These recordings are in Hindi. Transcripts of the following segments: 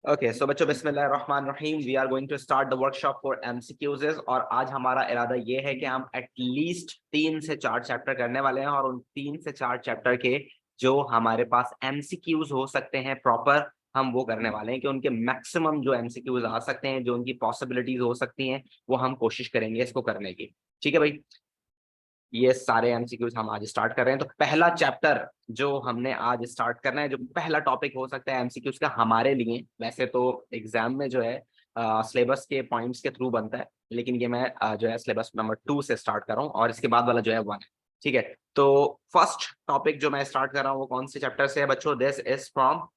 ओके सो बच्चों बिस्मिल्लाहिर्रहमानिर्रहीम we are going to start the workshop for MCQs और आज हमारा इरादा ये है कि हम एटलीस्ट 3 से 4 चैप्टर करने वाले हैं और उन 3 से 4 चैप्टर के जो हमारे पास एमसीक्यूज हो सकते हैं प्रॉपर हम वो करने वाले हैं कि उनके मैक्सिमम जो एमसीक्यूज आ सकते हैं जो उनकी पॉसिबिलिटीज हो सकती हैं वो हम कोशिश करेंगे इसको करने की। ठीक है भाई, ये सारे एमसीक्यूज हम आज स्टार्ट कर रहे हैं। तो पहला चैप्टर जो हमने आज स्टार्ट करना है, जो पहला टॉपिक हो सकता है एमसीक्यूज का हमारे लिए, वैसे तो एग्जाम में जो है सिलेबस के पॉइंट्स के थ्रू बनता है, लेकिन ये मैं जो है सिलेबस नंबर 2 से स्टार्ट कर रहा हूँ और इसके बाद वाला जो है 1 है। ठीक है, तो फर्स्ट टॉपिक जो मैं स्टार्ट कर रहा हूँ वो कौन से चैप्टर से है बच्चों? This is from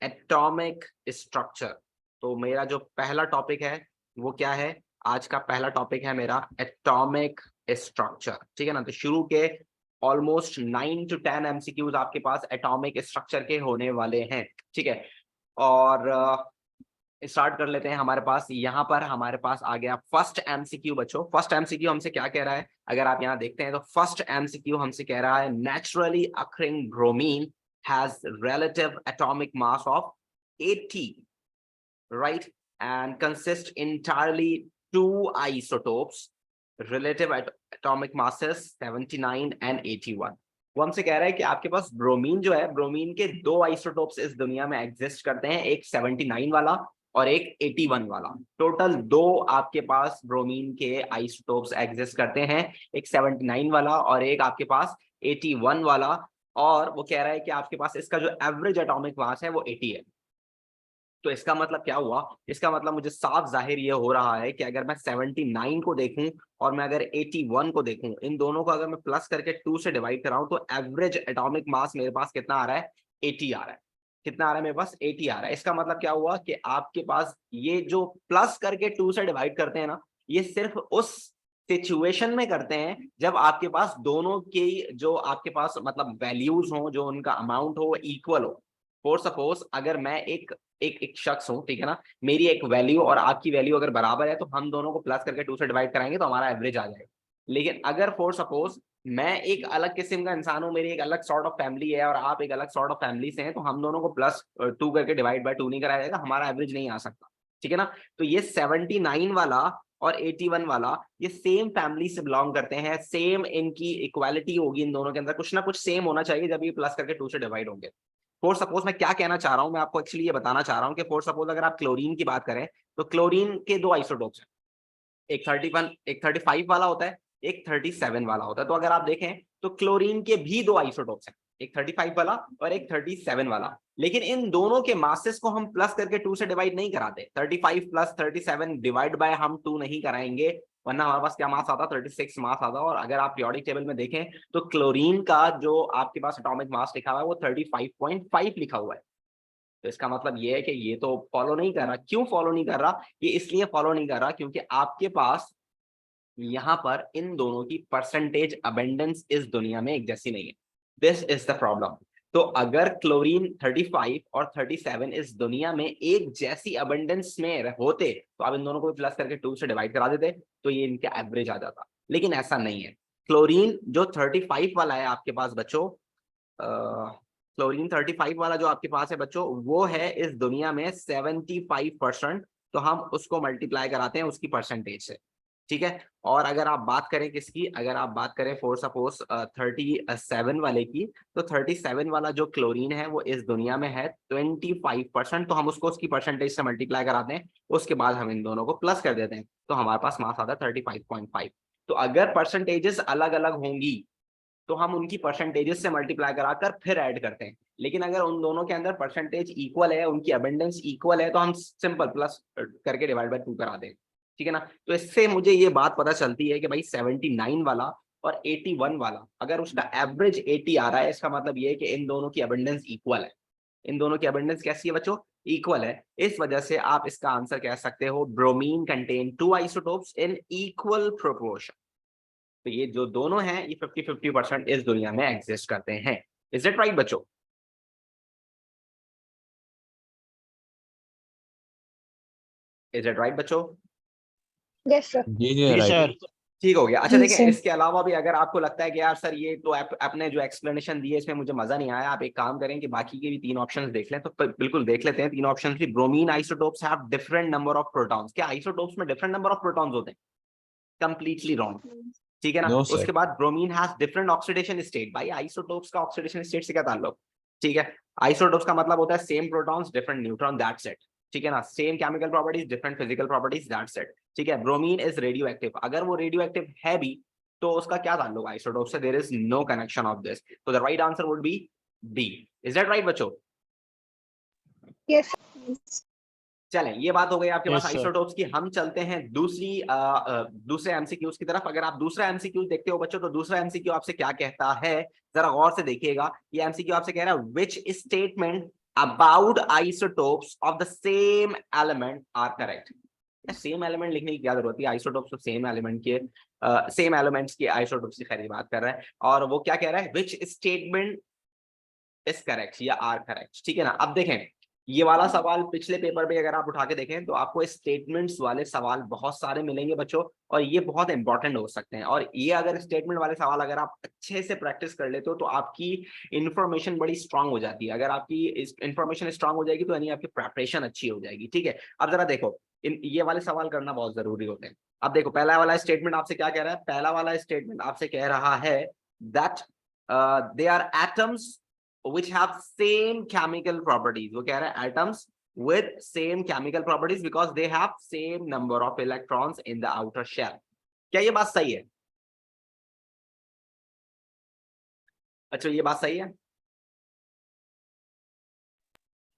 atomic structure. तो मेरा जो पहला टॉपिक है वो क्या है? आज का पहला टॉपिक है मेरा एटॉमिक स्ट्रक्चर। ठीक है ना, तो शुरू के ऑलमोस्ट 9 to 10 एमसीक्यूज आपके पास एटॉमिक स्ट्रक्चर के होने वाले हैं। ठीक है, और स्टार्ट कर लेते हैं। हमारे पास यहाँ पर हमारे पास आ गया फर्स्ट एमसीक्यू बच्चों। फर्स्ट एमसीक्यू हमसे क्या कह रहा है? अगर आप यहाँ देखते हैं तो फर्स्ट एमसीक्यू हमसे कह रहा है naturally occurring bromine has relative atomic mass of 80, right, and consists entirely two isotopes, relative atomic masses 79 and 81। वो हमसे कह रहा है कि आपके पास ब्रोमीन जो है, ब्रोमीन के 2 आइसोटोप्स इस दुनिया में एग्जिस्ट करते हैं, एक 79 वाला और एक 81 वाला। टोटल 2 आपके पास ब्रोमीन के आइसोटोप्स एग्जिस्ट करते हैं, एक 79 वाला और एक आपके पास 81 वाला। और वो कह रहा है कि आपके पास इसका जो एवरेज एटॉमिक मास है वो 80 है। तो इसका मतलब क्या हुआ? इसका मतलब मुझे साफ जाहिर ये हो रहा है कि अगर मैं 79 को देखूं और मैं अगर 81 को देखूं, इन दोनों को अगर मैं प्लस करके 2 से डिवाइड कराऊं तो एवरेज एटॉमिक मास मेरे पास कितना आ रहा है? 80 आ रहा है। कितना आ रहा है मेरे पास? 80 आ रहा है। इसका मतलब क्या हुआ कि आपके पास ये जो प्लस करके 2 से डिवाइड करते हैं ना, ये सिर्फ उस सिचुएशन में करते हैं जब आपके पास दोनों की जो आपके पास मतलब वैल्यूज हो, जो उनका अमाउंट हो वो इक्वल हो। फॉर सपोज अगर मैं एक एक एक शख्स हूं, ठीक है ना, मेरी एक वैल्यू और आपकी वैल्यू अगर बराबर है तो हम दोनों को प्लस करके 2 से डिवाइड कराएंगे तो हमारा एवरेज आ जाएगा। लेकिन अगर फॉर सपोज मैं एक अलग किस्म का इंसान हूं, मेरी एक अलग सॉर्ट ऑफ फैमिली है और आप एक अलग सॉर्ट ऑफ फैमिली से हैं, तो हम दोनों को +2 करके डिवाइड बाय 2 नहीं कराया जाएगा, हमारा एवरेज नहीं आ सकता। ठीक है ना, तो ये 79 वाला और 81 वाला ये सेम फैमिली से बिलोंग करते हैं, सेम इनकी इक्वालिटी होगी, इन दोनों के अंदर कुछ ना कुछ सेम होना चाहिए जब ये प्लस करके 2 से डिवाइड होंगे। फॉर सपोज मैं क्या कहना चाह रहा हूं, मैं आपको एक्चुअली ये बताना चाह रहा हूं कि फॉर सपोज अगर आप क्लोरीन की बात करें तो क्लोरीन के 2 आइसोटोप्स हैं, एक 31 एक 35 वाला होता है, एक 37 वाला होता है। तो अगर आप देखें तो क्लोरीन के भी 2 आइसोटोप्स हैं, एक 35 वाला और एक 37 वाला। लेकिन इन दोनों के मासेस को हम प्लस करके 2 से डिवाइड नहीं कराते। 35 + 37 डिवाइड बाय हम 2 नहीं कराएंगे, वरना हमारे पास क्या मास आता? 36 मास आता। और अगर आप पीरियोडिक टेबल में देखें तो क्लोरीन का जो आपके पास एटॉमिक मास लिखा हुआ है वो 35.5 लिखा हुआ है। तो इसका मतलब ये है कि ये तो फॉलो नहीं कर रहा। क्यों फॉलो नहीं कर रहा? ये इसलिए फॉलो नहीं कर रहा क्योंकि आपके पास यहाँ पर इन दोनों की परसेंटेज अबेंडेंस इस दुनिया में एक जैसी नहीं है। This is the problem. तो अगर क्लोरीन 35 और 37 इस दुनिया में एक जैसी अबेंडेंस में होते तो आप इन दोनों को भी प्लस करके 2 से डिवाइड करा देते तो ये इनका एवरेज आ जाता। लेकिन ऐसा नहीं है। क्लोरीन जो 35 वाला है आपके पास बच्चों, क्लोरीन 35 वाला जो आपके पास है बच्चों, वो है इस दुनिया में 75%। तो हम उसको मल्टीप्लाई कराते हैं उसकी परसेंटेज से। ठीक है, और अगर आप बात करें किसकी, अगर आप बात करें फॉर सपोज 37 वाले की, तो 37 वाला जो क्लोरीन है वो इस दुनिया में है 25%। तो हम उसको उसकी परसेंटेज से मल्टीप्लाई कराते हैं, उसके बाद हम इन दोनों को प्लस कर देते हैं तो हमारे पास मास आता है 35.5। तो अगर परसेंटेजेस अलग अलग होंगी तो हम उनकी परसेंटेजेस से मल्टीप्लाई कराकर फिर ऐड करते हैं। लेकिन अगर उन दोनों के अंदर परसेंटेज इक्वल है, उनकी अबेंडेंस इक्वल है, तो हम सिंपल प्लस करके डिवाइड बाय 2 करा दें। ठीक है ना, तो इससे मुझे ये बात पता चलती है कि भाई 79 वाला और 81 वाला अगर उसका एवरेज 80 आ रहा है, इसका मतलब ये है कि इन दोनों की अबेंडेंस इक्वल है। इन दोनों की अबेंडेंस कैसी है बच्चों? इक्वल है। इस वजह से आप इसका आंसर कह सकते हो bromine contain 2 isotopes in equal proportion. तो ये जो दोनों हैं ये 50-50% इस दुनिया में एग्जिस्ट करते हैं। इज इट राइट बच्चों? इज इट राइट बच्चों? Yes sir. जी जी जी राइट। सर। ठीक हो गया। अच्छा जी देखें, सर। इसके अलावा भी अगर आपको लगता है कि यार सर ये तो आपने जो एक्सप्लेनेशन दी है इसमें मुझे मजा नहीं आया, आप एक काम करें कि बाकी के भी 3 ऑप्शंस देख लें, तो बिल्कुल देख लेते हैं 3 ऑप्शंस भी। Bromine isotopes have different number of protons. क्या आइसोटोप्स में डिफरेंट नंबर ऑफ प्रोटॉन्स होते हैं? Completely wrong. ठीक है ना। No sir. उसके बाद bromine has different oxidation state. भाई आइसोटोप्स का ऑक्सीडेशन स्टेट से क्या ताल्लुक? ठीक है, आइसोटोप्स का मतलब होता है same protons different neutron, that's it. ठीक है ना, same chemical properties different physical properties, that's it. ठीक है, ब्रोमीन इज रेडियो एक्टिव। अगर वो रेडियो एक्टिव है भी तो उसका क्या ताल्लुक आइसोटोप से? There is no connection of this. तो the right answer would be B. Is that right बच्चों? यस। चलें, ये बात हो गई आपके पास यस सर। आइसोटोप्स की। हम चलते हैं दूसरे एमसीक्यूज की तरफ। अगर आप दूसरा एमसीक्यू देखते हो बच्चों, तो दूसरा एमसीक्यू आपसे क्या कहता है, जरा गौर से देखिएगा। ये एमसीक्यू आपसे कह रहा है which statement about isotopes of the same element are correct. Same element लिखने की क्या जरूरत है? आइसोटोप्स ऑफ सेम एलिमेंट के सेम एलिमेंट्स के आइसोटोप्स की खैर बात कर रहा है, और वो क्या कह रहा है? विच स्टेटमेंट इज करेक्ट या आर करेक्ट। ठीक है ना। अब देखें, ये वाला सवाल पिछले पेपर पे अगर आप उठा के देखें तो आपको स्टेटमेंट्स वाले सवाल बहुत सारे मिलेंगे बच्चों, और ये बहुत इंपॉर्टेंट हो सकते हैं। और ये अगर स्टेटमेंट वाले सवाल अगर आप अच्छे से प्रैक्टिस कर लेते हो तो आपकी इंफॉर्मेशन बड़ी स्ट्रांग हो जाती है। अगर आपकी इंफॉर्मेशन स्ट्रांग हो जाएगी तो यानी आपकी प्रेपरेशन अच्छी हो जाएगी। ठीक है, अब जरा देखो, ये वाले सवाल करना बहुत जरूरी होते हैं। अब देखो, पहला वाला स्टेटमेंट आपसे क्या कह रहा है? पहला वाला स्टेटमेंट आपसे कह रहा है that they are atoms which have same chemical properties। वो कह रहा है atoms with same chemical properties because they have same number of electrons in the outer shell। क्या ये बात सही है? अच्छा, ये बात सही है?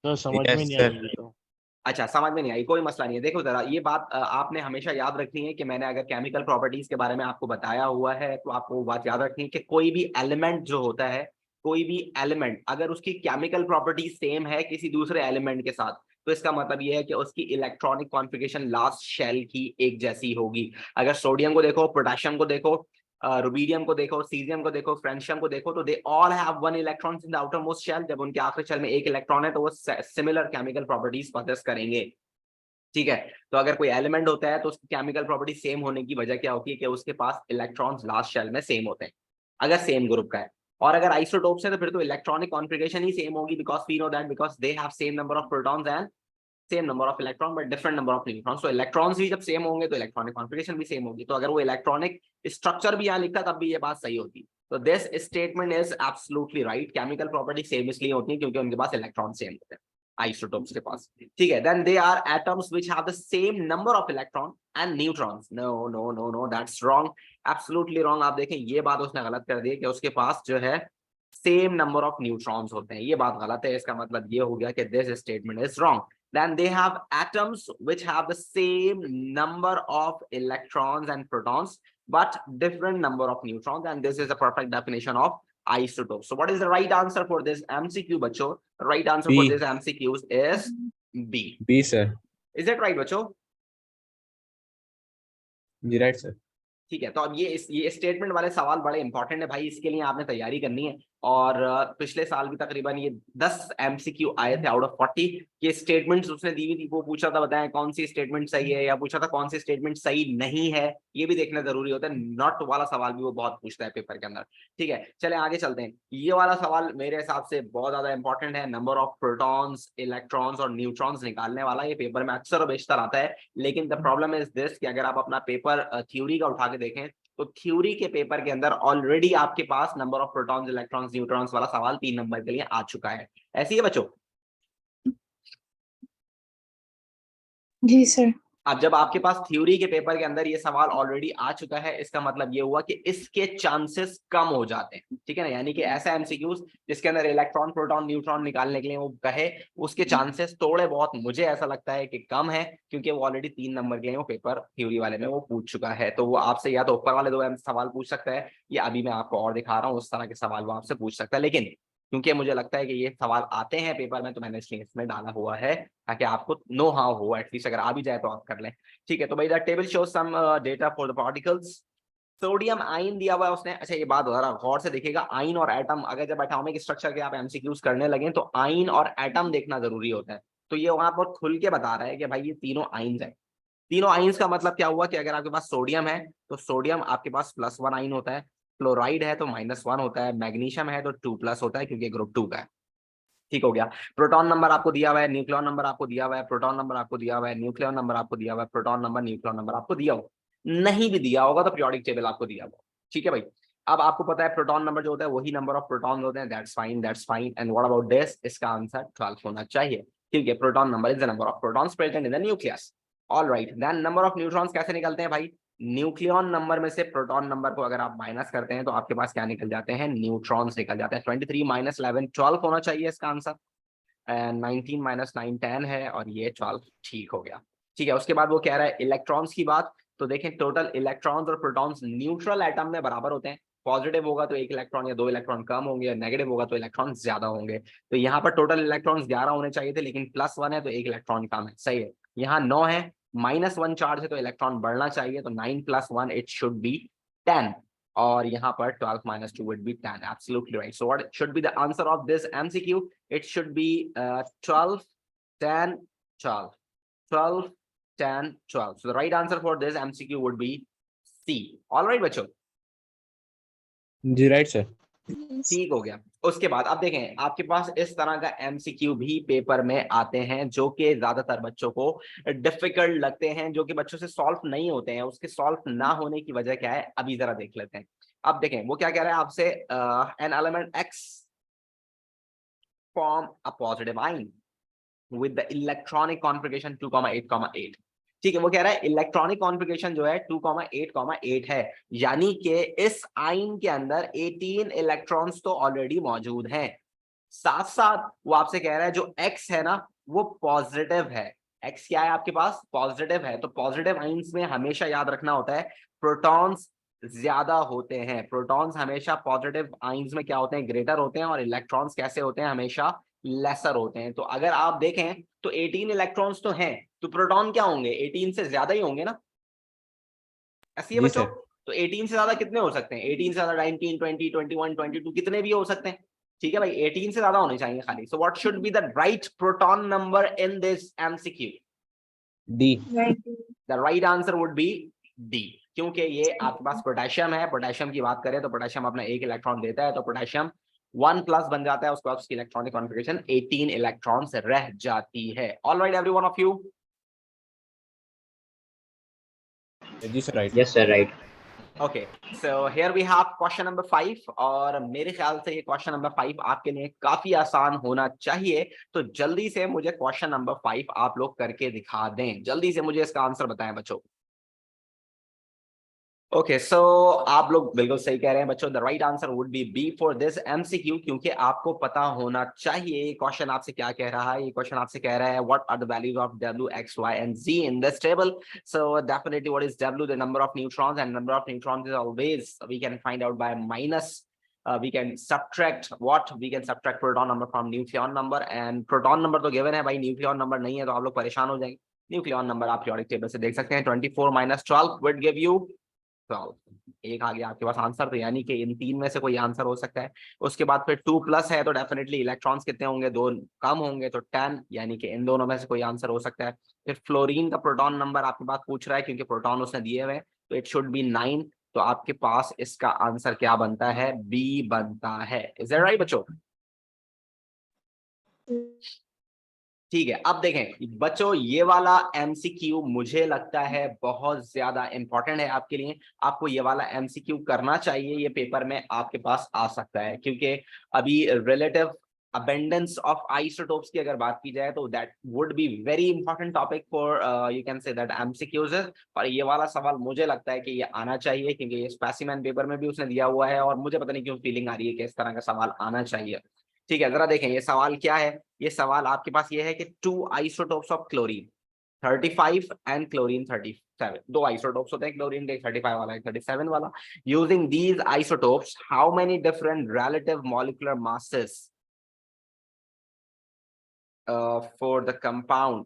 तो समझ में यस नहीं आई सर। ये तो। अच्छा, समझ में नहीं आई, कोई मसला नहीं है। देखो जरा, ये बात आपने हमेशा याद रखनी है कि मैंने अगर केमिकल प्रॉपर्टीज के बारे में आपको बताया हुआ है तो आपको वो बात याद रखनी है कि कोई भी एलिमेंट जो होता है, कोई भी एलिमेंट अगर उसकी केमिकल प्रॉपर्टी सेम है किसी दूसरे एलिमेंट के साथ, तो इसका मतलब ये है कि उसकी इलेक्ट्रॉनिक कॉन्फ़िगरेशन लास्ट शेल की एक जैसी होगी। अगर सोडियम को देखो, पोटेशियम को देखो, रुबीडियम को देखो, सीजियम को देखो, फ्रेंशियम को देखो, तो they all have one electron in the outermost shell. जब उनके आखिरी शेल में एक इलेक्ट्रॉन है तो वो सिमिलर केमिकल प्रॉपर्टीज पजेस करेंगे। ठीक है, तो अगर कोई एलिमेंट होता है तो उसकी केमिकल प्रॉपर्टी सेम होने की वजह क्या होती है कि उसके पास इलेक्ट्रॉन्स लास्ट शेल में सेम होते हैं, अगर सेम ग्रुप का है। और अगर आइसोटोप्स है तो फिर तो इलेक्ट्रॉनिक कॉन्फ़िगरेशन ही सेम होगी, because we know that because they have same number of protons and same number of electron but different number of neutrons. तो इलेक्ट्रॉन्स भी जब सेम होंगे तो इलेक्ट्रॉनिक कॉन्फ़िगरेशन भी सेम होगी। तो अगर वो इलेक्ट्रॉनिक स्ट्रक्चर भी यहाँ लिखता तब भी ये बात सही होती। तो this statement is absolutely right. Chemical property same इसलिए होती है क्योंकि उनके पास इलेक्ट्रॉन सेम होते हैं आइसोटोप्स के पास। ठीक है, then they are atoms which have the same number of electron and neutrons. No no no no, that's wrong, absolutely wrong. आप देखें, ये बात उसने गलत कर दी है कि उसके पास जो है सेम नंबर ऑफ न्यूट्रॉन्स होते हैं, ये बात गलत है। इसका मतलब ये हो गया कि this statement is wrong. Then they have atoms which have the same number of electrons and protons but different number of neutrons, and this is the perfect definition of isotope. So what is the right answer for this MCQ बच्चों? The right answer for B. this MCQ is B। B sir. Is that right बच्चों? जी राइट सर। ठीक है, तो अब ये स्टेटमेंट वाले सवाल बड़े इंपॉर्टेंट है भाई, इसके लिए आपने तैयारी करनी है। और पिछले साल भी तकरीबन ये 10 एमसीक्यू आए थे आउट ऑफ 40 के स्टेटमेंट्स उसने दी हुई थी। वो पूछा था बताएं कौन सी स्टेटमेंट सही है, या पूछा था कौन सी स्टेटमेंट सही नहीं है। ये भी देखना जरूरी होता है। नॉट वाला सवाल भी वो बहुत पूछता है पेपर के अंदर। ठीक है, चले आगे चलते हैं। ये वाला सवाल मेरे हिसाब से बहुत ज्यादा इंपॉर्टेंट है। नंबर ऑफ प्रोटॉन्स, इलेक्ट्रॉन्स और न्यूट्रॉन्स निकालने वाला ये पेपर में अक्सर और बेशतर आता है। लेकिन द प्रॉब्लम इज दिस कि अगर आप अपना पेपर थ्योरी का उठा के देखें तो थ्योरी के पेपर के अंदर ऑलरेडी आपके पास number of protons, electrons, neutrons वाला सवाल 3 नंबर के लिए आ चुका है। ऐसी है बच्चों? जी सर। अब जब आपके पास थ्योरी के पेपर के अंदर ये सवाल ऑलरेडी आ चुका है, इसका मतलब ये हुआ कि इसके चांसेस कम हो जाते हैं। ठीक है ना, यानी कि ऐसा एमसीक्यूज जिसके अंदर इलेक्ट्रॉन, प्रोटॉन, न्यूट्रॉन निकालने के लिए वो कहे, उसके चांसेस थोड़े बहुत मुझे ऐसा लगता है कि कम है, क्योंकि वो ऑलरेडी 3 नंबर के लिए वो पेपर थ्योरी वाले में वो पूछ चुका है। तो वो आपसे या तो ऊपर वाले 2 सवाल पूछ सकता है, या अभी मैं आपको और दिखा रहा हूँ उस तरह के सवाल वो आपसे पूछ सकता है। लेकिन क्योंकि मुझे लगता है कि ये सवाल आते हैं पेपर में, तो मैंने इसलिए इसमें डाला हुआ है ताकि आपको नो हाउ हो, एटलीस्ट अगर आ भी जाए तो आप कर लें। ठीक है, तो भाई the table shows some data for the particles. Sodium ion दिया हुआ है उसने। अच्छा, ये बात जरा गौर से देखिएगा, आयन और एटम अगर जब एटॉमिक स्ट्रक्चर के आप एमसीक्यूज करने लगे तो आयन और एटम देखना जरूरी होता है। तो ये वहां पर खुल के बता रहा है कि भाई ये तीनों आयन्स हैं। तीनों आइंस का मतलब क्या हुआ कि अगर आपके पास सोडियम है तो सोडियम आपके पास +1 आइन होता है, क्लोराइड है तो -1 होता है, मैग्नीशियम है तो 2+ होता है क्योंकि ग्रुप 2 का है। ठीक हो गया। प्रोटॉन नंबर आपको दिया हुआ है, न्यूक्लियॉन नंबर आपको दिया हुआ है, प्रोटॉन नंबर आपको दिया हुआ है, न्यूक्लियॉन नंबर आपको दिया हुआ है, प्रोटॉन नंबर न्यूक्लियॉन नंबर आपको दिया हुआ, नहीं भी दिया होगा तो पीरियोडिक टेबल आपको दिया हुआ। ठीक है भाई। अब आपको पता है प्रोटॉन नंबर जो होता है वही नंबर ऑफ प्रोटॉन होते हैं, that's fine and what about this, इसका आंसर 12 होना चाहिए। ठीक है, proton number is the number of protons present in the nucleus. Alright, then number of neutrons कैसे निकलते हैं भाई? न्यूक्लियॉन नंबर में से प्रोटॉन नंबर को अगर आप माइनस करते हैं तो आपके पास क्या निकल जाते हैं? न्यूट्रॉन्स निकल जाते हैं। 23 - 11 12 होना चाहिए इसका आंसर। 19 - 9 10 है और ये 12 ठीक हो गया। ठीक है, उसके बाद वो कह रहा है इलेक्ट्रॉन्स की बात। तो देखें टोटल इलेक्ट्रॉन्स और प्रोटॉन्स न्यूट्रल एटम में बराबर होते हैं। पॉजिटिव होगा तो 1 इलेक्ट्रॉन या 2 इलेक्ट्रॉन कम होंगे, और नेगेटिव होगा तो इलेक्ट्रॉन ज्यादा होंगे। तो यहाँ पर टोटल इलेक्ट्रॉन्स 11 होने चाहिए थे, लेकिन +1 है तो 1 इलेक्ट्रॉन कम है। सही है। यहाँ 9 है, -1 चार्ज है तो इलेक्ट्रॉन बढ़ना चाहिए, तो 9 + 1 इट शुड बी 10। और यहाँ पर 12 - 2 would be 10. Absolutely right. So what should be the answer of this MCQ? It should be 12 10 12 12 10 12. So the right answer for this MCQ would be C. All right बच्चों, जी राइट सर। Yes. ठीक हो गया। उसके बाद अब देखें आपके पास इस तरह का MCQ भी पेपर में आते हैं जो कि ज्यादातर बच्चों को डिफिकल्ट लगते हैं, जो कि बच्चों से सॉल्व नहीं होते हैं। उसके सॉल्व ना होने की वजह क्या है अभी जरा देख लेते हैं। अब देखें वो क्या कह रहा है आपसे, an element X form a positive ion with the electronic configuration 2,8,8। ठीक है, वो कह रहा है इलेक्ट्रॉनिक कॉन्फ़िगरेशन जो है 2,8,8 है, यानी कि इस आइन के अंदर 18 इलेक्ट्रॉन्स तो ऑलरेडी मौजूद हैं। साथ साथ वो आपसे कह रहा है जो X है ना वो पॉजिटिव है। X क्या है आपके पास? पॉजिटिव है। तो पॉजिटिव आइंस में हमेशा याद रखना होता है प्रोटॉन्स ज्यादा होते हैं। प्रोटॉन्स हमेशा पॉजिटिव आइंस में क्या होते हैं? ग्रेटर होते हैं। और इलेक्ट्रॉन्स कैसे होते हैं? हमेशा लेसर होते हैं। तो अगर आप देखें तो 18 इलेक्ट्रॉन्स तो हैं, तो प्रोटॉन क्या होंगे? 18 से ज्यादा ही होंगे ना, ऐसी है जी बच्चों। सर। तो 18 से ज्यादा कितने हो सकते हैं? 18 से ज्यादा 19 20 21 22 कितने भी हो सकते हैं। ठीक है भाई, 18 से ज्यादा होने चाहिए खाली। So what should be the right proton number in this MCQ? D. Right. The right answer would B D, क्योंकि ये आपके पास पोटेशियम है। पोटेशियम की बात करें तो पोटेशियम अपना 1 इलेक्ट्रॉन देता है, तो पोटेशियम 1+ बन जाता है। उसके बाद उसकी इलेक्ट्रॉनिक कॉन्फ़िगरेशन 18 इलेक्ट्रॉन्स रह जाती है। Alright everyone of you. जी sir right. Yes, sir, right. Okay, so here we have question number 5, और मेरे ख्याल से ये क्वेश्चन नंबर 5 आपके लिए काफी आसान होना चाहिए। तो जल्दी से मुझे क्वेश्चन नंबर 5 आप लोग करके दिखा दें। जल्दी से मुझे इसका आंसर बताएं बच्चों। ओके, सो आप लोग बिल्कुल सही कह रहे हैं बच्चों। The right answer would be B for this MCQ, क्योंकि आपको पता होना चाहिए ये क्वेश्चन आपसे क्या कह रहा है। ये क्वेश्चन आपसे कह रहा है what are the values of W X Y and Z in this table. So definitely what is W? The number of neutrons, and number of neutrons is always we can find out by minus. We can subtract what? We can subtract proton number from nucleon number, and proton number तो given है भाई, nucleon number नहीं है तो आप लोग परेशान हो जाएंगे। nucleon number आप periodic table से देख सकते हैं। 24 - 12 would give you 12। एक आ गया आपके पास आंसर, तो यानी कि इन तीन में से कोई आंसर हो सकता है। उसके बाद फिर 2+ है तो डेफिनेटली इलेक्ट्रॉन्स कितने होंगे? 2 कम होंगे, तो 10, यानी कि इन दोनों में से कोई आंसर हो सकता है। फिर फ्लोरीन का प्रोटॉन नंबर आपके पास पूछ रहा है, क्योंकि प्रोटॉन उसने दिए हुए, तो इट शुड बी 9। तो आपके पास इसका आंसर क्या बनता है? बी बनता है। इज दैट राइट बच्चों? ठीक है, अब देखें बच्चों, ये वाला MCQ मुझे लगता है बहुत ज्यादा इंपॉर्टेंट है आपके लिए। आपको ये वाला MCQ करना चाहिए, ये पेपर में आपके पास आ सकता है। क्योंकि अभी रिलेटिव अबेंडेंस ऑफ आइसोटोप्स की अगर बात की जाए तो that would be very important topic for you can say that MCQs। और ये वाला सवाल मुझे लगता है कि ये आना चाहिए, क्योंकि ये स्पेसिमेन पेपर में भी उसने दिया हुआ है, और मुझे पता नहीं क्यों फीलिंग आ रही है कि इस तरह का सवाल आना चाहिए। ठीक है, जरा देखें ये सवाल क्या है। ये सवाल आपके पास ये है कि 2 isotopes of chlorine 35 and chlorine 37, 2 isotopes होते हैं क्लोरीन के, 35 वाला, 37 वाला। Using these isotopes how many different relative molecular masses for the compound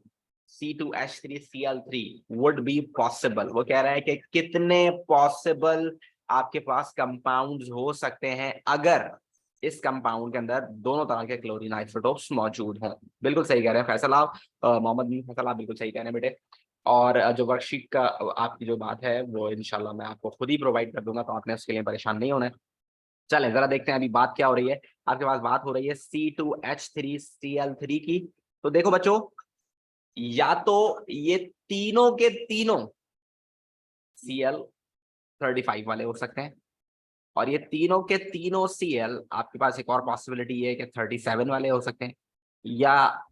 C2H3Cl3 would be possible। वो कह रहा है कि कितने पॉसिबल आपके पास कंपाउंड्स हो सकते हैं अगर इस कंपाउंड के अंदर दोनों तरह के क्लोरीन आइसोटोप्स मौजूद हों। बिल्कुल सही कह रहे हैं फैसल आप, मोहम्मद बिन फैसल आप बिल्कुल सही कह रहे हैं बेटे। और जो वर्कशीट का आपकी जो बात है वो इंशाल्लाह मैं आपको खुद ही प्रोवाइड कर दूंगा, तो आपने उसके लिए परेशान नहीं होना है। चलें जरा देखते हैं अभी बात क्या हो रही है। आपके पास बात हो रही है C2H3Cl3 की। तो देखो बच्चों, या तो ये तीनों के तीनों Cl35 वाले हो सकते हैं, और ये तीनों के तीनों Cl आपके पास एक और पॉसिबिलिटी है कि 37 वाले हो सकते हैं, या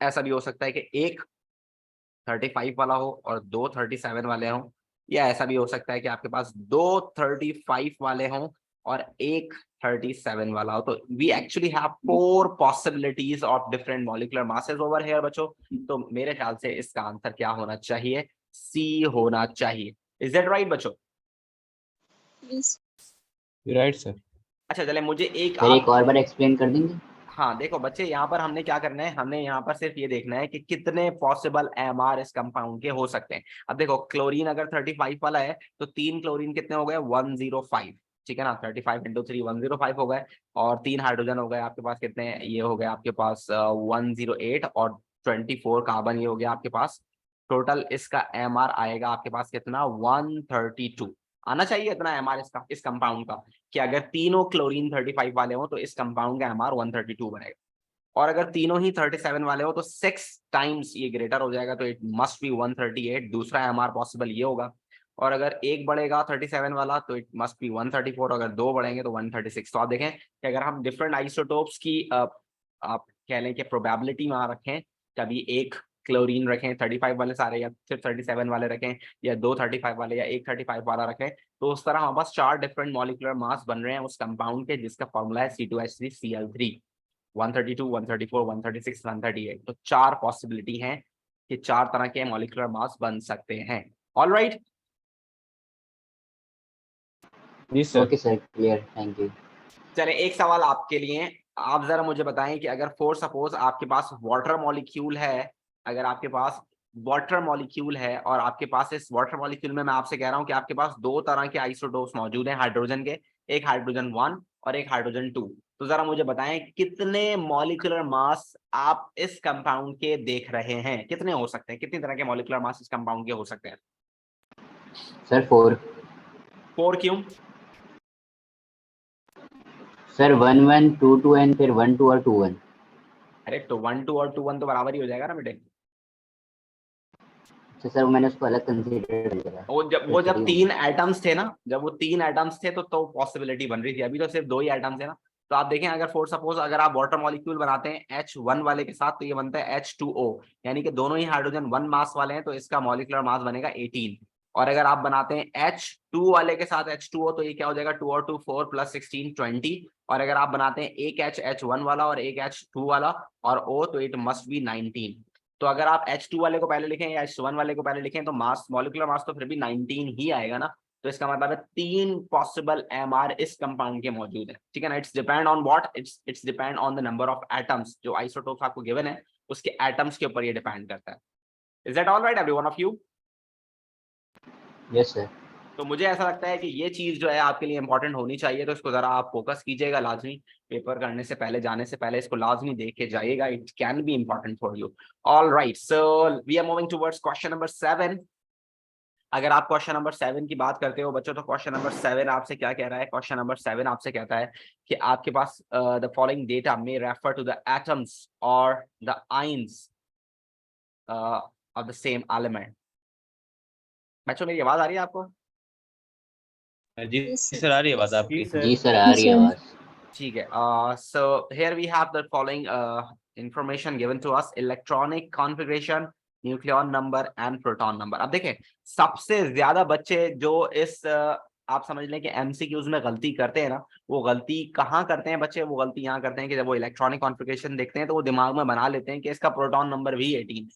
ऐसा भी हो सकता है कि एक 35 वाला हो और दो 37 वाले हों, या ऐसा भी हो सकता है कि आपके पास दो 35 वाले हों और एक 37 वाला हो। तो we actually have 4 possibilities of different molecular masses over here बच्चों। तो मेरे ख्याल से इसका आंसर क्या होना चाहिए? सी होना चाहिए। इज दैट राइट बच्चों? Yes. Right sir. अच्छा चले, मुझे एक सर एक आप, और बार एक्सप्लेन कर देंगे? हाँ देखो बच्चे, यहाँ पर हमने क्या करना है, हमने यहाँ पर सिर्फ ये देखना है कि कितने पॉसिबल एमआर इस कंपाउंड के हो सकते हैं। अब देखो क्लोरीन अगर 35 वाला है तो तीन क्लोरीन कितने हो गए? 105, ठीक है ना। 35 इंटू 3 105 हो गए, और तीन हाइड्रोजन हो गए आपके पास कितने? ये हो गए आपके पास 108, और 24 कार्बन ये हो गया आपके पास। टोटल इसका एमआर आएगा आपके पास कितना? 132 आना चाहिए इतना एमआर इसका, इस कंपाउंड का, कि अगर तीनों क्लोरीन 35 वाले हो तो इस कंपाउंड का एमआर 132 बनेगा। और अगर तीनों ही 37 वाले हो तो 6 टाइम्स ये ग्रेटर हो जाएगा, तो इट मस्ट बी 138। दूसरा एमआर पॉसिबल ये होगा। और अगर एक बढ़ेगा 37 वाला तो इट मस्ट बी 134, अगर दो बढ़ेंगे तो 136। तो आप देखें कि अगर हम डिफरेंट आइसोटोप्स की आप कह लें कि प्रोबेबिलिटी वहां रखें, कभी एक क्लोरीन रखें 35 वाले सारे, या सिर्फ 37 वाले रखें, या दो 35 वाले, या एक 35 वाला रखें, तो उस तरह हमारे पास 4 डिफरेंट मॉलिक्यूलर मास बन रहे हैं उस कंपाउंड के, जिसका फॉर्मूला है C2H3Cl3। 132, 134, 136, 138। तो 4 पॉसिबिलिटी हैं कि 4 तरह के मॉलिक्यूलर मास बन सकते हैं। ऑलराइट, जी sir. Okay sir, clear, thank you. चले एक सवाल आपके लिए। आप जरा मुझे बताएं कि अगर फॉर सपोज आपके पास वाटर मॉलिक्यूल है, अगर आपके पास वाटर मॉलिक्यूल है, और आपके पास इस वाटर मॉलिक्यूल में मैं आपसे कह रहा हूं कि आपके पास दो तरह के आइसोटोप्स मौजूद हैं हाइड्रोजन के, एक हाइड्रोजन 1 और एक हाइड्रोजन 2। तो जरा मुझे बताएं कितने मॉलिक्यूलर मास आप इस कंपाउंड के देख रहे हैं? कितने हो सकते हैं? कितनी तरह के मॉलिक्यूलर मास इस कंपाउंड के हो सकते हैं? सर 4। 4 क्यों? सर 1 1 2 2 एंड फिर 1 2 और 2 1। अरे तो 1 2 और 2 1 तो बराबर ही हो जाएगा ना बेटे। सर मैंने उसको अलग कंसीडर करा। वो जब तीन एटम्स थे ना, जब वो तीन एटम्स थे तो पॉसिबिलिटी बन रही थी। अभी तो सिर्फ दो ही एटम्स है ना। तो आप देखें, अगर फॉर सपोज अगर आप वाटर मॉलिक्यूल बनाते हैं H1 वाले के साथ, तो ये बनता है H2O, यानी कि दोनों ही हाइड्रोजन 1 मास वाले हैं, तो इसका मॉलिक्यूलर मास बनेगा 18। और अगर आप बनाते हैं H2 वाले के साथ H2O, तो ये क्या हो जाएगा? 2 और 2 4 प्लस 16 20। और अगर आप बनाते हैं एक H1 वाला और एक H2 वाला और O, तो इट मस्ट बी 19। तो अगर आप H2 वाले को पहले लिखें या H1 वाले को पहले लिखें, तो मास, मॉलिक्यूलर मास तो फिर भी 19 ही आएगा ना। तो इसका मतलब है 3 पॉसिबल एमआर इस कंपाउंड के मौजूद है, ठीक है ना। It's depend on what? It's depend on the number of atoms. जो आइसोटोप्स आपको गिवन है उसके एटम्स के ऊपर ये डिपेंड करता है। Is that all right every one of you? Yes sir. तो मुझे ऐसा लगता है कि ये चीज जो है आपके लिए इंपॉर्टेंट होनी चाहिए, तो इसको जरा आप फोकस कीजिएगा लाजमी। पेपर करने से पहले, जाने से पहले इसको लाजमी देख के जाइएगा। It can be important for you. All right, so we are moving towards question number 7। अगर आप क्वेश्चन नंबर 7 की बात करते हो बच्चों, तो क्वेश्चन नंबर 7 आपसे क्या कह रहा है? क्वेश्चन नंबर 7 आपसे कहता है कि आपके पास the following data may refer to the atoms और the ions of the same element. बच्चों मेरी आवाज आ रही है आपको? जी Yes, sir. सर, आ रही है बात आपकी। जी सर, आ रही है Yes, आवाज। ठीक है। So here we have the following information given to us: electronic configuration, nucleon number and proton number। अब देखें, सबसे ज्यादा बच्चे जो इस आप समझ लें कि एमसीक्यूज में गलती करते हैं ना, वो गलती कहाँ करते हैं बच्चे? वो गलती यहाँ करते हैं कि जब वो इलेक्ट्रॉनिक कॉन्फ़िगरेशन देखते हैं तो वो दिमाग में बना लेते हैं कि इसका प्रोटॉन नंबर भी 18 है।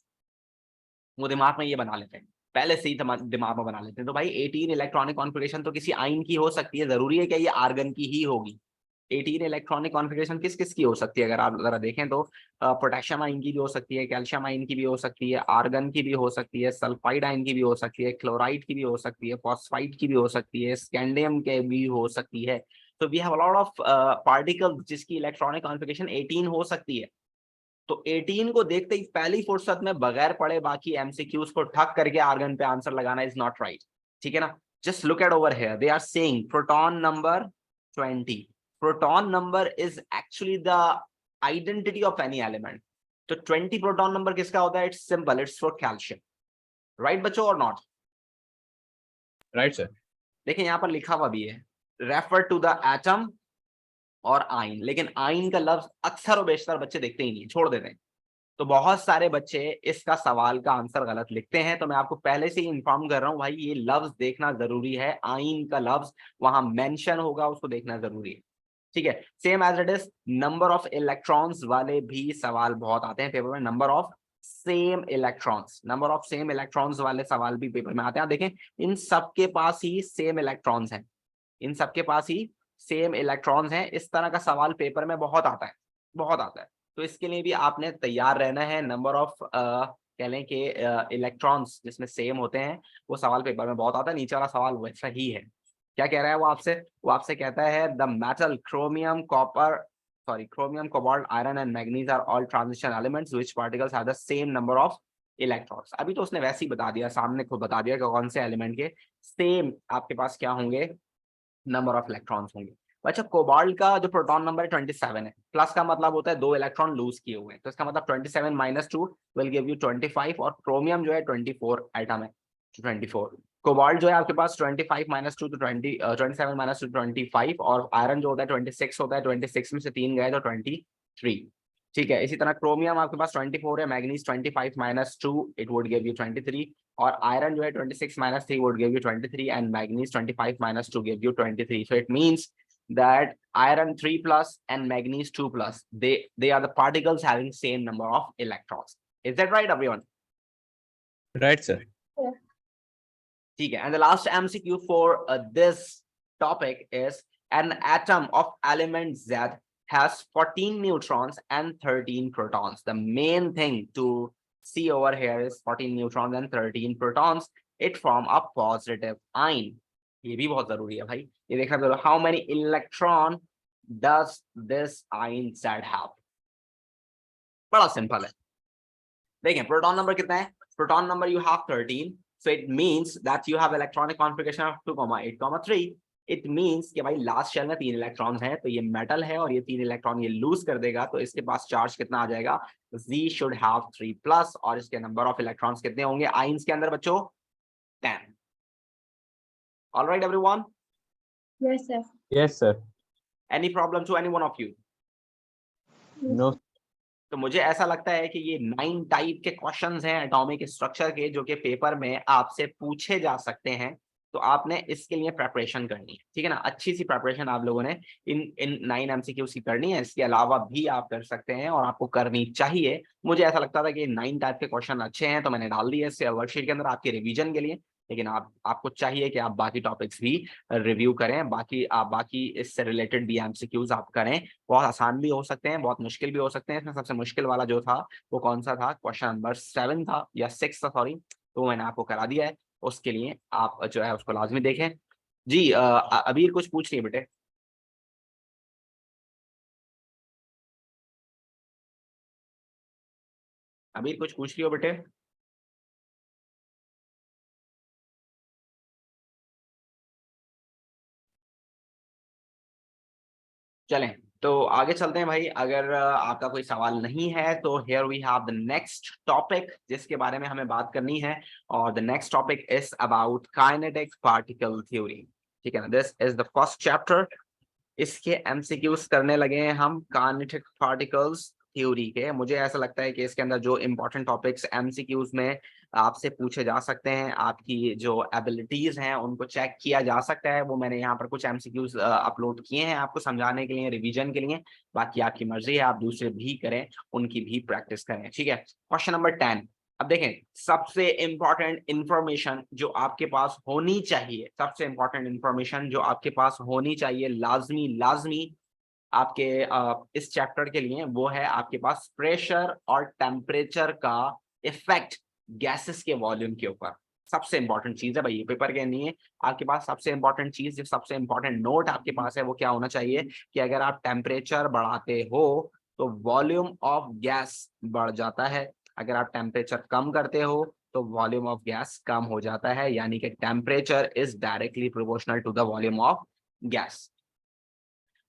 वो दिमाग में ये बना लेते हैं, पहले से ही दिमाग में बना लेते हैं। तो भाई 18 इलेक्ट्रॉनिक कॉन्फ़िगरेशन तो किसी आयन की हो सकती है, जरूरी है कि ये आर्गन की ही होगी? 18 इलेक्ट्रॉनिक कॉन्फ़िगरेशन किस किस की हो सकती है? अगर आप जरा देखें तो पोटेशियम आयन की भी हो सकती है, कैल्शियम आयन की भी हो सकती है, आर्गन की भी हो सकती है, सल्फाइड आयन की भी हो सकती है, क्लोराइड की भी हो सकती है, फॉस्फाइड की भी हो सकती है, स्कैंडियम के भी हो सकती है। तो we have a lot of particles जिसकी इलेक्ट्रॉनिक कॉन्फ़िगरेशन 18 हो सकती है। तो 18 को देखते ही पहली फुर्सत में बगैर पढ़े बाकी एमसीक्यूज को ठक करके आर्गन पे आंसर लगाना इज नॉट राइट, ठीक है ना। Just look at over here, they are saying proton number 20। Proton number is actually the identity of any element. तो 20 प्रोटॉन नंबर किसका होता है? It's simple, it's for calcium, right बच्चों और नॉट? Right sir. देखिए यहाँ पर लिखा हुआ भी है रेफर टू द एटम और आइन, लेकिन आइन का लफ्ज अक्सर और बेशतर बच्चे देखते ही नहीं, छोड़ देते हैं। तो बहुत सारे बच्चे इसका सवाल का आंसर गलत लिखते हैं। तो मैं आपको पहले से ही इंफॉर्म कर रहा हूं भाई, ये लफ्ज देखना जरूरी है, आइन का लफ्ज वहां मेंशन होगा, उसको देखना जरूरी है, ठीक है। Same as it is number of electrons वाले भी सवाल बहुत आते हैं पेपर में। Number of same electrons, number of same electrons वाले सवाल भी पेपर में आते हैं। देखें इन सबके पास ही सेम इलेक्ट्रॉन्स हैं, इन सबके पास ही सेम इलेक्ट्रॉन्स हैं। इस तरह का सवाल पेपर में बहुत आता है, बहुत आता है। तो इसके लिए भी आपने तैयार रहना है। नंबर ऑफ कह लें कि इलेक्ट्रॉन्स जिसमें सेम होते हैं वो सवाल पेपर में बहुत आता है। नीचे वाला सवाल वैसा ही है। क्या कह रहा है वो आपसे कहता है the metal chromium copper chromium, cobalt, iron and manganese are all transition elements which particles have the same number of electrons। अभी तो उसने वैसे ही बता दिया, सामने खुद बता दिया कि कौन से एलिमेंट के सेम आपके पास क्या होंगे, नंबर ऑफ इलेक्ट्रॉन्स होंगे। अच्छा कोबाल्ट का जो प्रोटॉन नंबर है 27 है, प्लस का मतलब होता है 2 इलेक्ट्रॉन लूज किए हुए हैं, तो इसका मतलब 27 माइनस 2 विल गिव यू 25। और क्रोमियम जो है 24 एटम है, 24। कोबाल्ट जो है आपके पास 25 माइनस 2 तो 27 माइनस 2 25। और आयरन जो होता है 26 होता है, 26 में से 3 गए तो 23, ठीक है। इसी तरह क्रोमियम आपके पास 24 है, manganese 25 minus 2 it would give you 23। और आयरन जो है 26 minus 3 would give you 23 and manganese 25 minus 2 give you 23। So it means that iron 3 plus and manganese 2 plus they are the particles having same number of electrons। Is that right everyone? Right sir. ठीक है। And the last MCQ for this topic is an atom of element Z has 14 neutrons and 13 protons। The main thing to see over here is 14 neutrons and 13 protons। It form a positive ion। ये भी बहुत जरूरी है भाई, ये देखना जरूरी। How many electron does this ion Z have? बड़ा सिंपल है। देखें प्रोटॉन नंबर कितना है, proton number you have 13, so it means that you have electronic configuration of 2,8,3। It means कि भाई लास्ट शेल में 3 इलेक्ट्रॉन है, तो ये मेटल है और ये 3 इलेक्ट्रॉन ये लूज कर देगा, तो इसके पास चार्ज कितना आ जाएगा, Z शुड हैव 3 प्लस। और इसके नंबर ऑफ इलेक्ट्रॉन्स कितने होंगे आइंस के अंदर बच्चों? 10। Alright everyone? Yes, sir. Yes sir. Any problem to any one of you? No. तो मुझे ऐसा लगता है कि ये 9 टाइप के क्वेश्चंस हैं एटॉमिक स्ट्रक्चर के, जो कि पेपर में आपसे पूछे जा सकते हैं। तो आपने इसके लिए प्रेपरेशन करनी है, ठीक है ना। अच्छी सी प्रेपरेशन आप लोगों ने इन 9 MCQs की करनी है। इसके अलावा भी आप कर सकते हैं और आपको करनी चाहिए। मुझे ऐसा लगता था कि 9 टाइप के क्वेश्चन अच्छे हैं, तो मैंने डाल दिए इस वर्कशीट के अंदर आपके रिवीजन के लिए। लेकिन आपको चाहिए कि आप बाकी टॉपिक्स भी रिव्यू करें, बाकी इससे रिलेटेड भी MCQs आप करें। बहुत आसान भी हो सकते हैं, बहुत मुश्किल भी हो सकते हैं। इसमें सबसे मुश्किल वाला जो था वो कौन सा था, क्वेश्चन नंबर 7 था या 6 था, सॉरी, तो मैंने आपको करा दिया है। उसके लिए आप जो है उसको लाजमी देखें। जी अबीर कुछ पूछ रही है बेटे? अबीर कुछ पूछ रही हो बेटे? चलें तो आगे चलते हैं भाई। अगर आपका कोई सवाल नहीं है तो here we have the next topic जिसके बारे में हमें बात करनी है। और the next topic is about kinetic particle theory, ठीक है ना। This is the first chapter. इसके MCQs करने लगे हैं हम काइनेटिक पार्टिकल्स थ्योरी के। मुझे ऐसा लगता है कि इसके अंदर जो इंपॉर्टेंट टॉपिक्स MCQs में आपसे पूछे जा सकते हैं, आपकी जो एबिलिटीज हैं उनको चेक किया जा सकता है, वो मैंने यहाँ पर कुछ MCQs अपलोड किए हैं आपको समझाने के लिए, रिवीजन के लिए। बाकी आपकी मर्जी है, आप दूसरे भी करें, उनकी भी प्रैक्टिस करें, ठीक है। Question number 10। अब देखें सबसे इंपॉर्टेंट इंफॉर्मेशन जो आपके पास होनी चाहिए, सबसे इंपॉर्टेंट इंफॉर्मेशन जो आपके पास होनी चाहिए लाजमी आपके इस चैप्टर के लिए, वो है आपके पास प्रेशर और टेम्परेचर का इफेक्ट गैसेस के वॉल्यूम के ऊपर। सबसे इंपॉर्टेंट चीज है भाई, ये पेपर के नहीं है। आपके पास सबसे इंपॉर्टेंट चीज, सबसे इंपॉर्टेंट नोट आपके पास है वो क्या होना चाहिए कि अगर आप टेम्परेचर बढ़ाते हो तो वॉल्यूम ऑफ गैस बढ़ जाता है। अगर आप टेम्परेचर कम करते हो तो वॉल्यूम ऑफ गैस कम हो जाता है, यानी कि temperature is directly proportional to the volume of gas.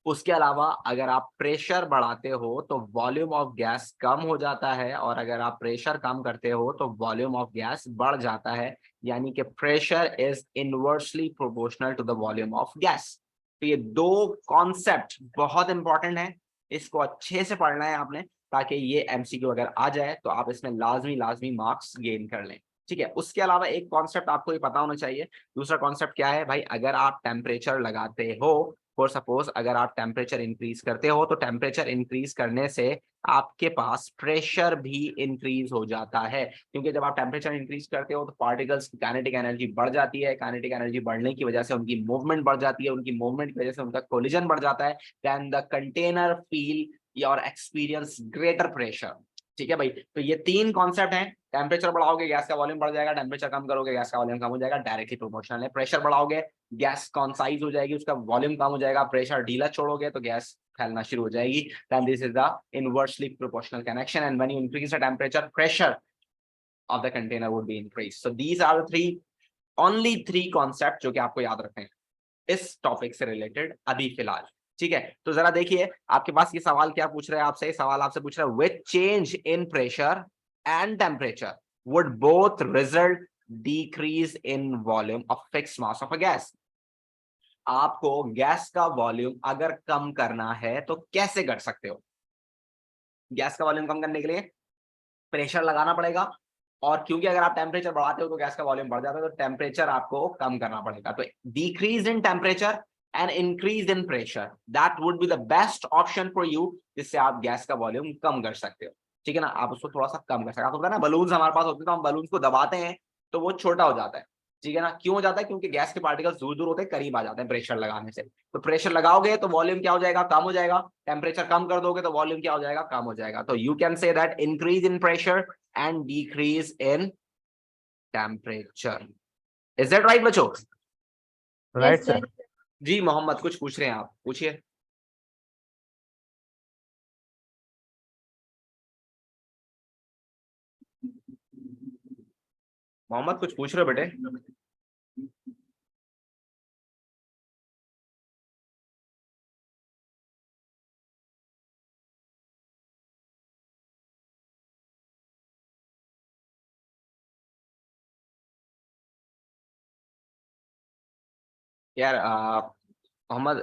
उसके अलावा अगर आप प्रेशर बढ़ाते हो तो वॉल्यूम ऑफ गैस कम हो जाता है, और अगर आप प्रेशर कम करते हो तो वॉल्यूम ऑफ गैस बढ़ जाता है, यानी कि pressure is inversely proportional to the volume of gas. तो ये दो कॉन्सेप्ट बहुत इंपॉर्टेंट है, इसको अच्छे से पढ़ना है आपने, ताकि ये एमसीक्यू अगर आ जाए तो आप इसमें लाजमी मार्क्स गेन कर लें। ठीक है, उसके अलावा एक कॉन्सेप्ट आपको ये पता होना चाहिए। दूसरा कॉन्सेप्ट क्या है भाई, अगर आप टेम्परेचर लगाते हो, फॉर सपोज अगर आप टेम्परेचर इंक्रीज करते हो, तो टेम्परेचर इंक्रीज करने से आपके पास प्रेशर भी इंक्रीज हो जाता है, क्योंकि जब आप टेम्परेचर इंक्रीज करते हो तो पार्टिकल्स की काइनेटिक एनर्जी बढ़ जाती है। काइनेटिक एनर्जी बढ़ने की वजह से उनकी मूवमेंट बढ़ जाती है, उनकी मूवमेंट की वजह से उनका कोलिजन बढ़ जाता है। देन द कंटेनर फील और एक्सपीरियंस ग्रेटर प्रेशर। ठीक है भाई, तो ये तीन कॉन्सेप्ट हैं। टेम्परेचर बढ़ाओगे गैस का वॉल्यूम बढ़ जाएगा, टेम्परेचर कम करोगे गैस का वॉल्यूम कम हो जाएगा, डायरेक्टली प्रोपोर्शनल है। प्रेशर बढ़ाओगे गैस कॉन्साइज हो जाएगी, उसका वॉल्यूम कम हो जाएगा। प्रेशर ढीला छोड़ोगे तो गैस फैलना शुरू हो जाएगी। Then this is the inversely proportional connection, and when you increase the temperature, pressure of the container would be increase. So these are the only three concept जो कि आपको याद रखने हैं इस टॉपिक से रिलेटेड अभी फिलहाल। ठीक है, तो जरा देखिए आपके पास ये सवाल क्या पूछ रहे हैं आपसे। सवाल आपसे पूछ रहा है, with change in pressure and temperature would both result decrease in volume of fixed mass of a gas. आपको गैस का वॉल्यूम अगर कम करना है तो कैसे कर सकते हो? गैस का वॉल्यूम कम करने के लिए प्रेशर लगाना पड़ेगा, और क्योंकि अगर आप टेम्परेचर बढ़ाते हो तो गैस का वॉल्यूम बढ़ जाता है, तो टेम्परेचर आपको कम करना पड़ेगा। तो decrease in temperature and increase in pressure, that would be the best option for you, जिससे आप गैस का वॉल्यूम कम कर सकते हो। ठीक है ना, आप उसको थोड़ा सा कम कर सकते हो। आपको पता है ना, बलून्स हमारे पास होते हैं, तो हम बलून्स को दबाते हैं तो वो छोटा हो जाता है। ठीक है ना, क्यों हो जाता है? क्योंकि गैस के पार्टिकल्स दूर दूर होते हैं, करीब आ जाते हैं प्रेशर लगाने से। तो प्रेशर लगाओगे तो वॉल्यूम क्या हो जाएगा? कम हो जाएगा। टेम्परेचर कम कर दोगे तो वॉल्यूम क्या हो जाएगा? कम हो जाएगा। तो you can say that increase in pressure and decrease in temperature. Is that right बच्चों? Right sir. जी मोहम्मद कुछ पूछ रहे हैं आप, पूछिए। मोहम्मद कुछ पूछ रहे हो बेटे? यार मोहम्मद,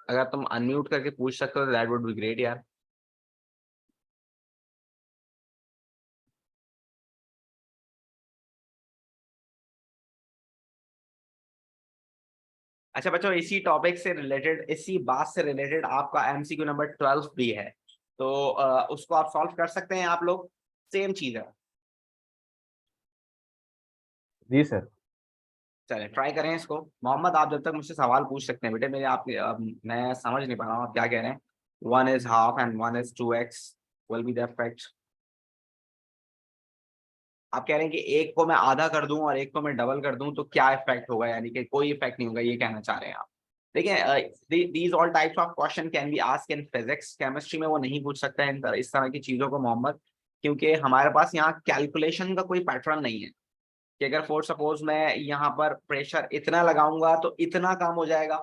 अगर तुम अनम्यूट करके पूछ सकते हो तो दैट वुड बी ग्रेट यार। अच्छा बच्चों, इसी टॉपिक से रिलेटेड, इसी बात से रिलेटेड आपका एमसीक्यू नंबर 12 भी है, तो उसको आप सॉल्व कर सकते हैं आप लोग। सेम चीज है। जी सर। चलें ट्राई करें इसको। मोहम्मद आप जब तक मुझसे सवाल पूछ सकते हैं बेटे मेरे। आप मैं समझ नहीं पा रहा हूँ आप क्या कह रहे हैं। 1 is half and 1 is 2x will be the effect। आप कह रहे हैं कि एक को मैं आधा कर दूं और एक को मैं डबल कर दूं तो क्या इफेक्ट होगा, यानी कि कोई इफेक्ट नहीं होगा, ये कहना चाह रहे हैं आप। देखिए these all types of question can be asked in physics. Chemistry में वो नहीं पूछ सकता है इस तरह की चीजों को मोहम्मद, क्योंकि हमारे पास यहाँ कैलकुलेशन का कोई पैटर्न नहीं है कि अगर फॉर सपोज मैं यहाँ पर प्रेशर इतना लगाऊंगा तो इतना कम हो जाएगा,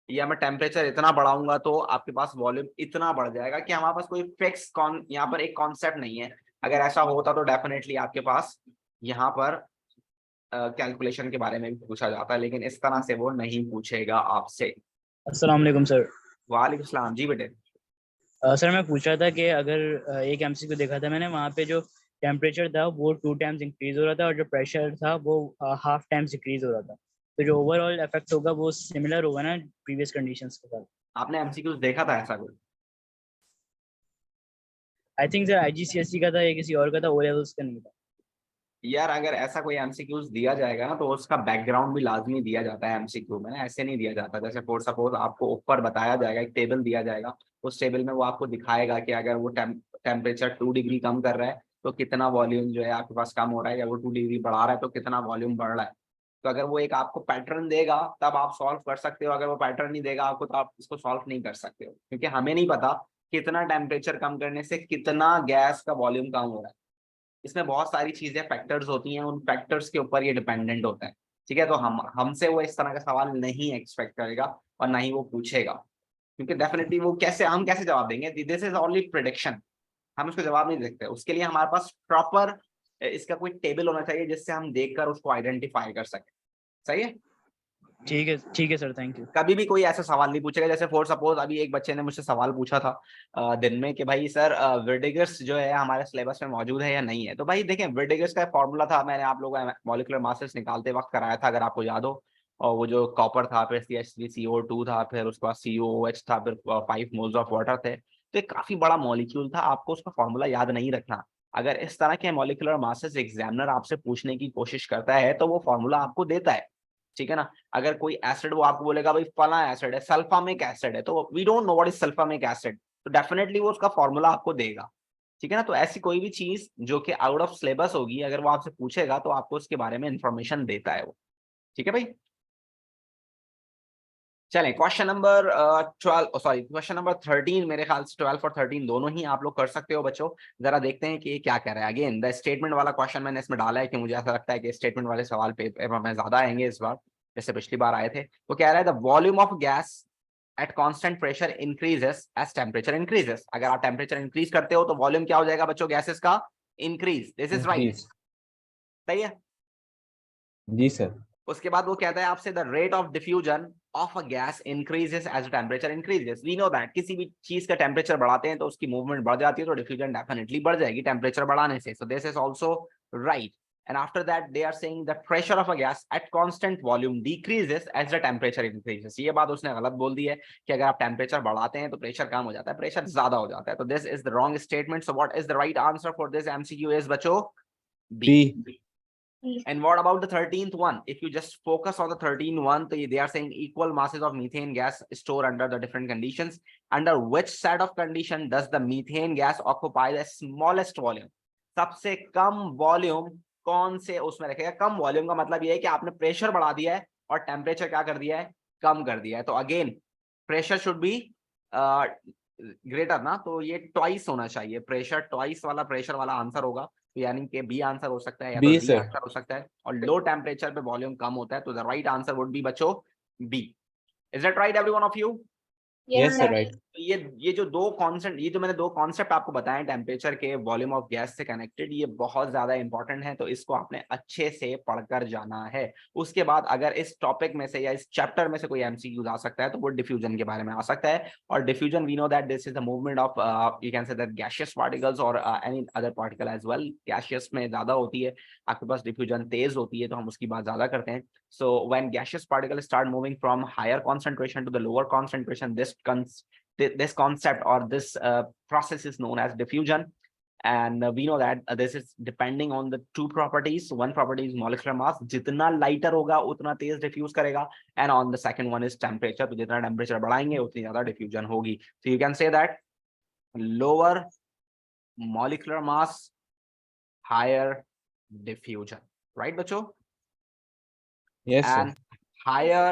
या मैं टेम्परेचर इतना बढ़ाऊंगा तो आपके पास वॉल्यूम इतना बढ़ जाएगा, कि हमारे पास कोई फिक्स यहाँ पर एक कॉन्सेप्ट नहीं है। अगर ऐसा होता तो डेफिनेटली आपके पास यहाँ पर कैलकुलेशन के बारे में भी पूछा जाता है, लेकिन इस तरह से वो नहीं पूछेगा आपसे। अस्सलाम वालेकुम सर। वालेकुम सलाम। जी बेटे। सर मैं पूछ रहा था कि अगर एक एमसीक्यू देखा था मैंने, वहाँ पे जो टेम्परेचर था वो 2 टाइम्स इंक्रीज हो रहा था और जो प्रेशर था वो हाफ टाइम्स डिक्रीज हो रहा था, तो जो ओवरऑल इफेक्ट होगा वो सिमिलर होगा ना प्रीवियस कंडीशंस के साथ? आपने एमसीक्यूज देखा था ऐसा कोई? आई थिंक सर आईजीसीएसई का था या किसी और का था, ओ लेवल्स का नहीं था। यार अगर ऐसा कोई एमसीक्यूज दिया जाएगा ना तो उसका बैकग्राउंड भी लाजमी दिया जाता है एमसीक्यू में ना, ऐसे नहीं दिया जाता। जैसे फॉर सपोज आपको ऊपर बताया जाएगा, एक टेबल दिया जाएगा, उस टेबल में वो आपको दिखाएगा कि अगर वो टेम्परेचर 2 डिग्री कम कर रहा है तो कितना वॉल्यूम जो है आपके पास कम हो रहा है, या वो 2 डिग्री बढ़ा रहा है तो कितना वॉल्यूम बढ़ रहा है। तो अगर वो एक आपको पैटर्न देगा तब आप सॉल्व कर सकते हो, अगर वो पैटर्न नहीं देगा आपको तो आप इसको सॉल्व नहीं कर सकते हो, क्योंकि हमें नहीं पता कितना टेम्परेचर कम करने से कितना गैस का वॉल्यूम कम हो रहा है। इसमें बहुत सारी चीजें फैक्टर्स होती हैं, उन फैक्टर्स के ऊपर ये डिपेंडेंट होता है। ठीक है, तो हमसे वो इस तरह का सवाल नहीं एक्सपेक्ट करेगा और ना ही वो पूछेगा, क्योंकि डेफिनेटली वो हम कैसे जवाब देंगे, दिस इज ओनली प्रिडिक्शन, हम उसको जवाब नहीं दे सकते। उसके लिए हमारे पास प्रॉपर इसका कोई टेबल होना चाहिए जिससे हम देखकर उसको आइडेंटिफाई कर सकें। सही है, ठीक है सर, थैंक यू। कभी भी कोई ऐसा सवाल नहीं पूछेगा। जैसे फॉर सपोज अभी एक बच्चे ने मुझसे सवाल पूछा था दिन में कि भाई सर वर्डिगर्स जो है हमारे सिलेबस में मौजूद है या नहीं है। तो भाई देखें, वर्डिगर्स का फॉर्मूला था, मैंने आप लोगों को मॉलिक्यूलर मासेस निकालते वक्त कराया था, अगर आपको याद हो। और वो जो कॉपर था, फिर CH3CO2 था, फिर उसके बाद COOH था, फिर 5 मोल्स ऑफ वाटर थे। तो एक काफी बड़ा मॉलिक्यूल था, आपको उसका फॉर्मूला याद नहीं रखना। अगर इस तरह के मॉलिक्यूलर मासेस एग्जामिनर आपसे पूछने की कोशिश करता है तो वो फॉर्मूला आपको देता है। ठीक है ना, अगर कोई एसिड वो आपको बोलेगा भाई फला एसिड है, सल्फामिक एसिड है, तो we don't know what is sulphamic acid, तो डेफिनेटली वो उसका फॉर्मूला आपको देगा। ठीक है ना, तो ऐसी कोई भी चीज जो कि आउट ऑफ सिलेबस होगी, अगर वो आपसे पूछेगा तो आपको उसके बारे में इंफॉर्मेशन देता है वो। ठीक है भाई, चलें question number 12 sorry question number 13, मेरे ख्याल से 12 और 13 दोनों ही आप लोग कर सकते हो बच्चों। जरा देखते हैं कि ये क्या कह रहा है। अगेन द स्टेटमेंट वाला क्वेश्चन मैंने इसमें डाला है कि मुझे ऐसा लगता है कि स्टेटमेंट वाले सवाल पेपर में ज्यादा आएंगे इस बार, जैसे पिछली बार आए थे। वो कह रहा है the volume of gas at constant pressure increases as temperature increases. अगर आप टेम्परेचर इंक्रीज करते हो तो वॉल्यूम क्या हो जाएगा बच्चों, गैसेस का इंक्रीज। दिस इज राइट, सही है। जी सर। उसके बाद वो कहता है आपसे the rate of diffusion of a gas increases as temperature increases. We know that किसी भी चीज का टेम्परेचर बढ़ाते हैं तो उसकी मूवमेंट बढ़ जाती है, तो डिफ्यूजन डेफिनेटली बढ़ जाएगी टेम्परेचर बढ़ाने से। So this is also right. And after that they are saying the pressure of a gas at constant volume decreases as the temperature increases. ये बात उसने गलत बोल दी है कि अगर आप टेम्परेचर बढ़ाते हैं तो प्रेशर कम हो जाता है, प्रेशर ज्यादा हो जाता है। तो this is the wrong statement. So what is the right answer for this MCQ is बच्चों B. And what about the 13th one? If you just focus on the 13th one, they are saying equal masses of methane gas stored under the different conditions. Under which set of condition does the methane gas occupy the smallest volume? सबसे कम वॉल्यूम कौन से उसमें रखेगा? कम वॉल्यूम का मतलब ये है कि आपने प्रेशर बढ़ा दिया है और टेम्परेचर क्या कर दिया है, कम कर दिया है। तो again pressure should be greater ना, तो ये ट्वाइस होना चाहिए, प्रेशर ट्वाइस वाला प्रेशर वाला आंसर होगा। तो यानी कि बी आंसर हो सकता है या तो B, डी sir. आंसर हो सकता है। और लो टेम्परेचर पे वॉल्यूम कम होता है, तो the right answer would be बच्चों B. Is that right everyone of you? Yes sir, right. ये जो दो कॉन्सेप्ट, ये जो मैंने दो कॉन्सेप्ट आपको बताए टेम्परेचर के वॉल्यूम ऑफ गैस से कनेक्टेड, ये बहुत ज्यादा इंपॉर्टेंट है, तो इसको आपने अच्छे से पढ़कर जाना है। उसके बाद अगर इस टॉपिक में से या इस चैप्टर में से कोई एमसीक्यू आ सकता है तो वो डिफ्यूजन के बारे में आ सकता है। और diffusion we know that this is the movement of you can say that gaseous particles और any other particle as well. Gaseous में ज्यादा होती है, आपके पास डिफ्यूजन तेज होती है, तो हम उसकी बात ज्यादा करते हैं। So when gaseous particles start moving from higher concentration to the lower concentration, this concept or this process is known as diffusion. And we know that this is depending on the two properties. One property is molecular mass, जितना lighter होगा उतना तेज diffuse करेगा, and on the second one is temperature, तो जितना temperature बढ़ाएंगे उतनी ज्यादा diffusion होगी। So you can say that lower molecular mass, higher diffusion, right बच्चों? Yes sir. And higher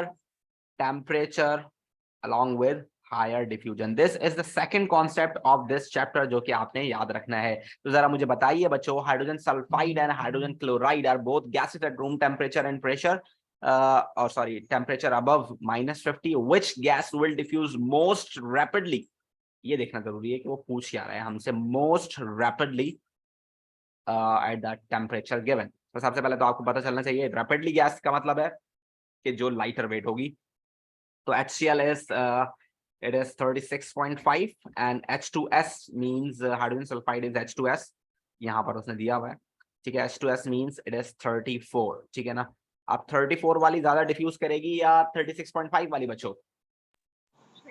temperature along with higher diffusion. This is the second concept of this chapter जो कि आपने याद रखना है। तो जरा मुझे बताइए बच्चों, hydrogen sulphide and hydrogen chloride are both gases at room temperature and pressure or sorry temperature above -50. Which gas will diffuse most rapidly? ये देखना जरूरी है कि वो पूछ क्या रहा है हमसे, most rapidly at the temperature given. तो सबसे पहले तो आपको पता चलना चाहिए रैपिडली गैस का मतलब है कि जो लाइटर वेट होगी। तो HCl is it is 36.5 and H2S means hydrogen sulfide is H2S, यहाँ पर उसने दिया हुआ है। ठीक है, H2S means it is 34। ठीक है ना, अब 34 वाली ज्यादा डिफ्यूज करेगी या 36.5 वाली बच्चों?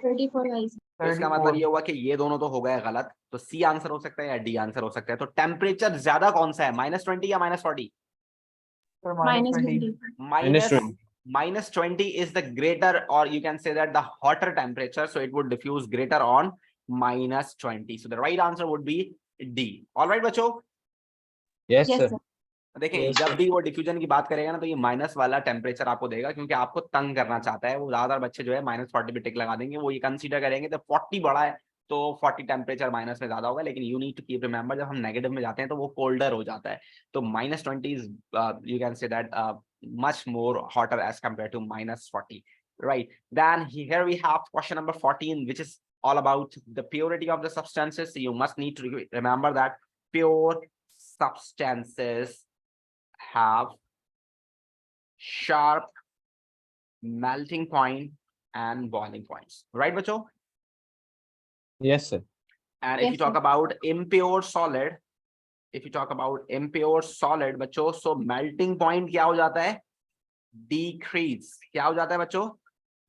34 वाइज। तो इसका मतलब ये हुआ कि ये दोनों तो हो गए गलत, तो सी आंसर हो सकता है या डी आंसर हो सकता है। तो टेम्परेचर ज्यादा कौन सा है, -20 या -40? -20। -20 is the greater, or you can say that the hotter temperature, so it would diffuse greater on -20. So the right answer would be D. All right बच्चों? Yes Yes sir. sir। देखें Yes, जब sir. भी वो डिफ्यूजन की बात करेगा ना तो ये माइनस वाला टेम्परेचर आपको देगा, क्योंकि आपको तंग करना चाहता है वो। ज्यादातर बच्चे जो है -40 पे टिक लगा देंगे, वो ये कंसीडर करेंगे तो 40 बड़ा है तो 40 टेम्परेचर माइनस में ज्यादा होगा, लेकिन you need to keep remember जब हम नेगेटिव में जाते हैं तो वो कोल्डर हो जाता है, तो -20 is you can say that much more hotter as compared to -40, right? Then here we have question number 14, which is all about the purity of the substances. So you must need to remember that pure substances have sharp melting point and boiling points, right बच्चों? Yes, sir. And if you Yes, talk sir. about impure solid, if you talk about impure solid बच्चों, so melting point क्या हो जाता है? Decrease. क्या हो जाता है बच्चों?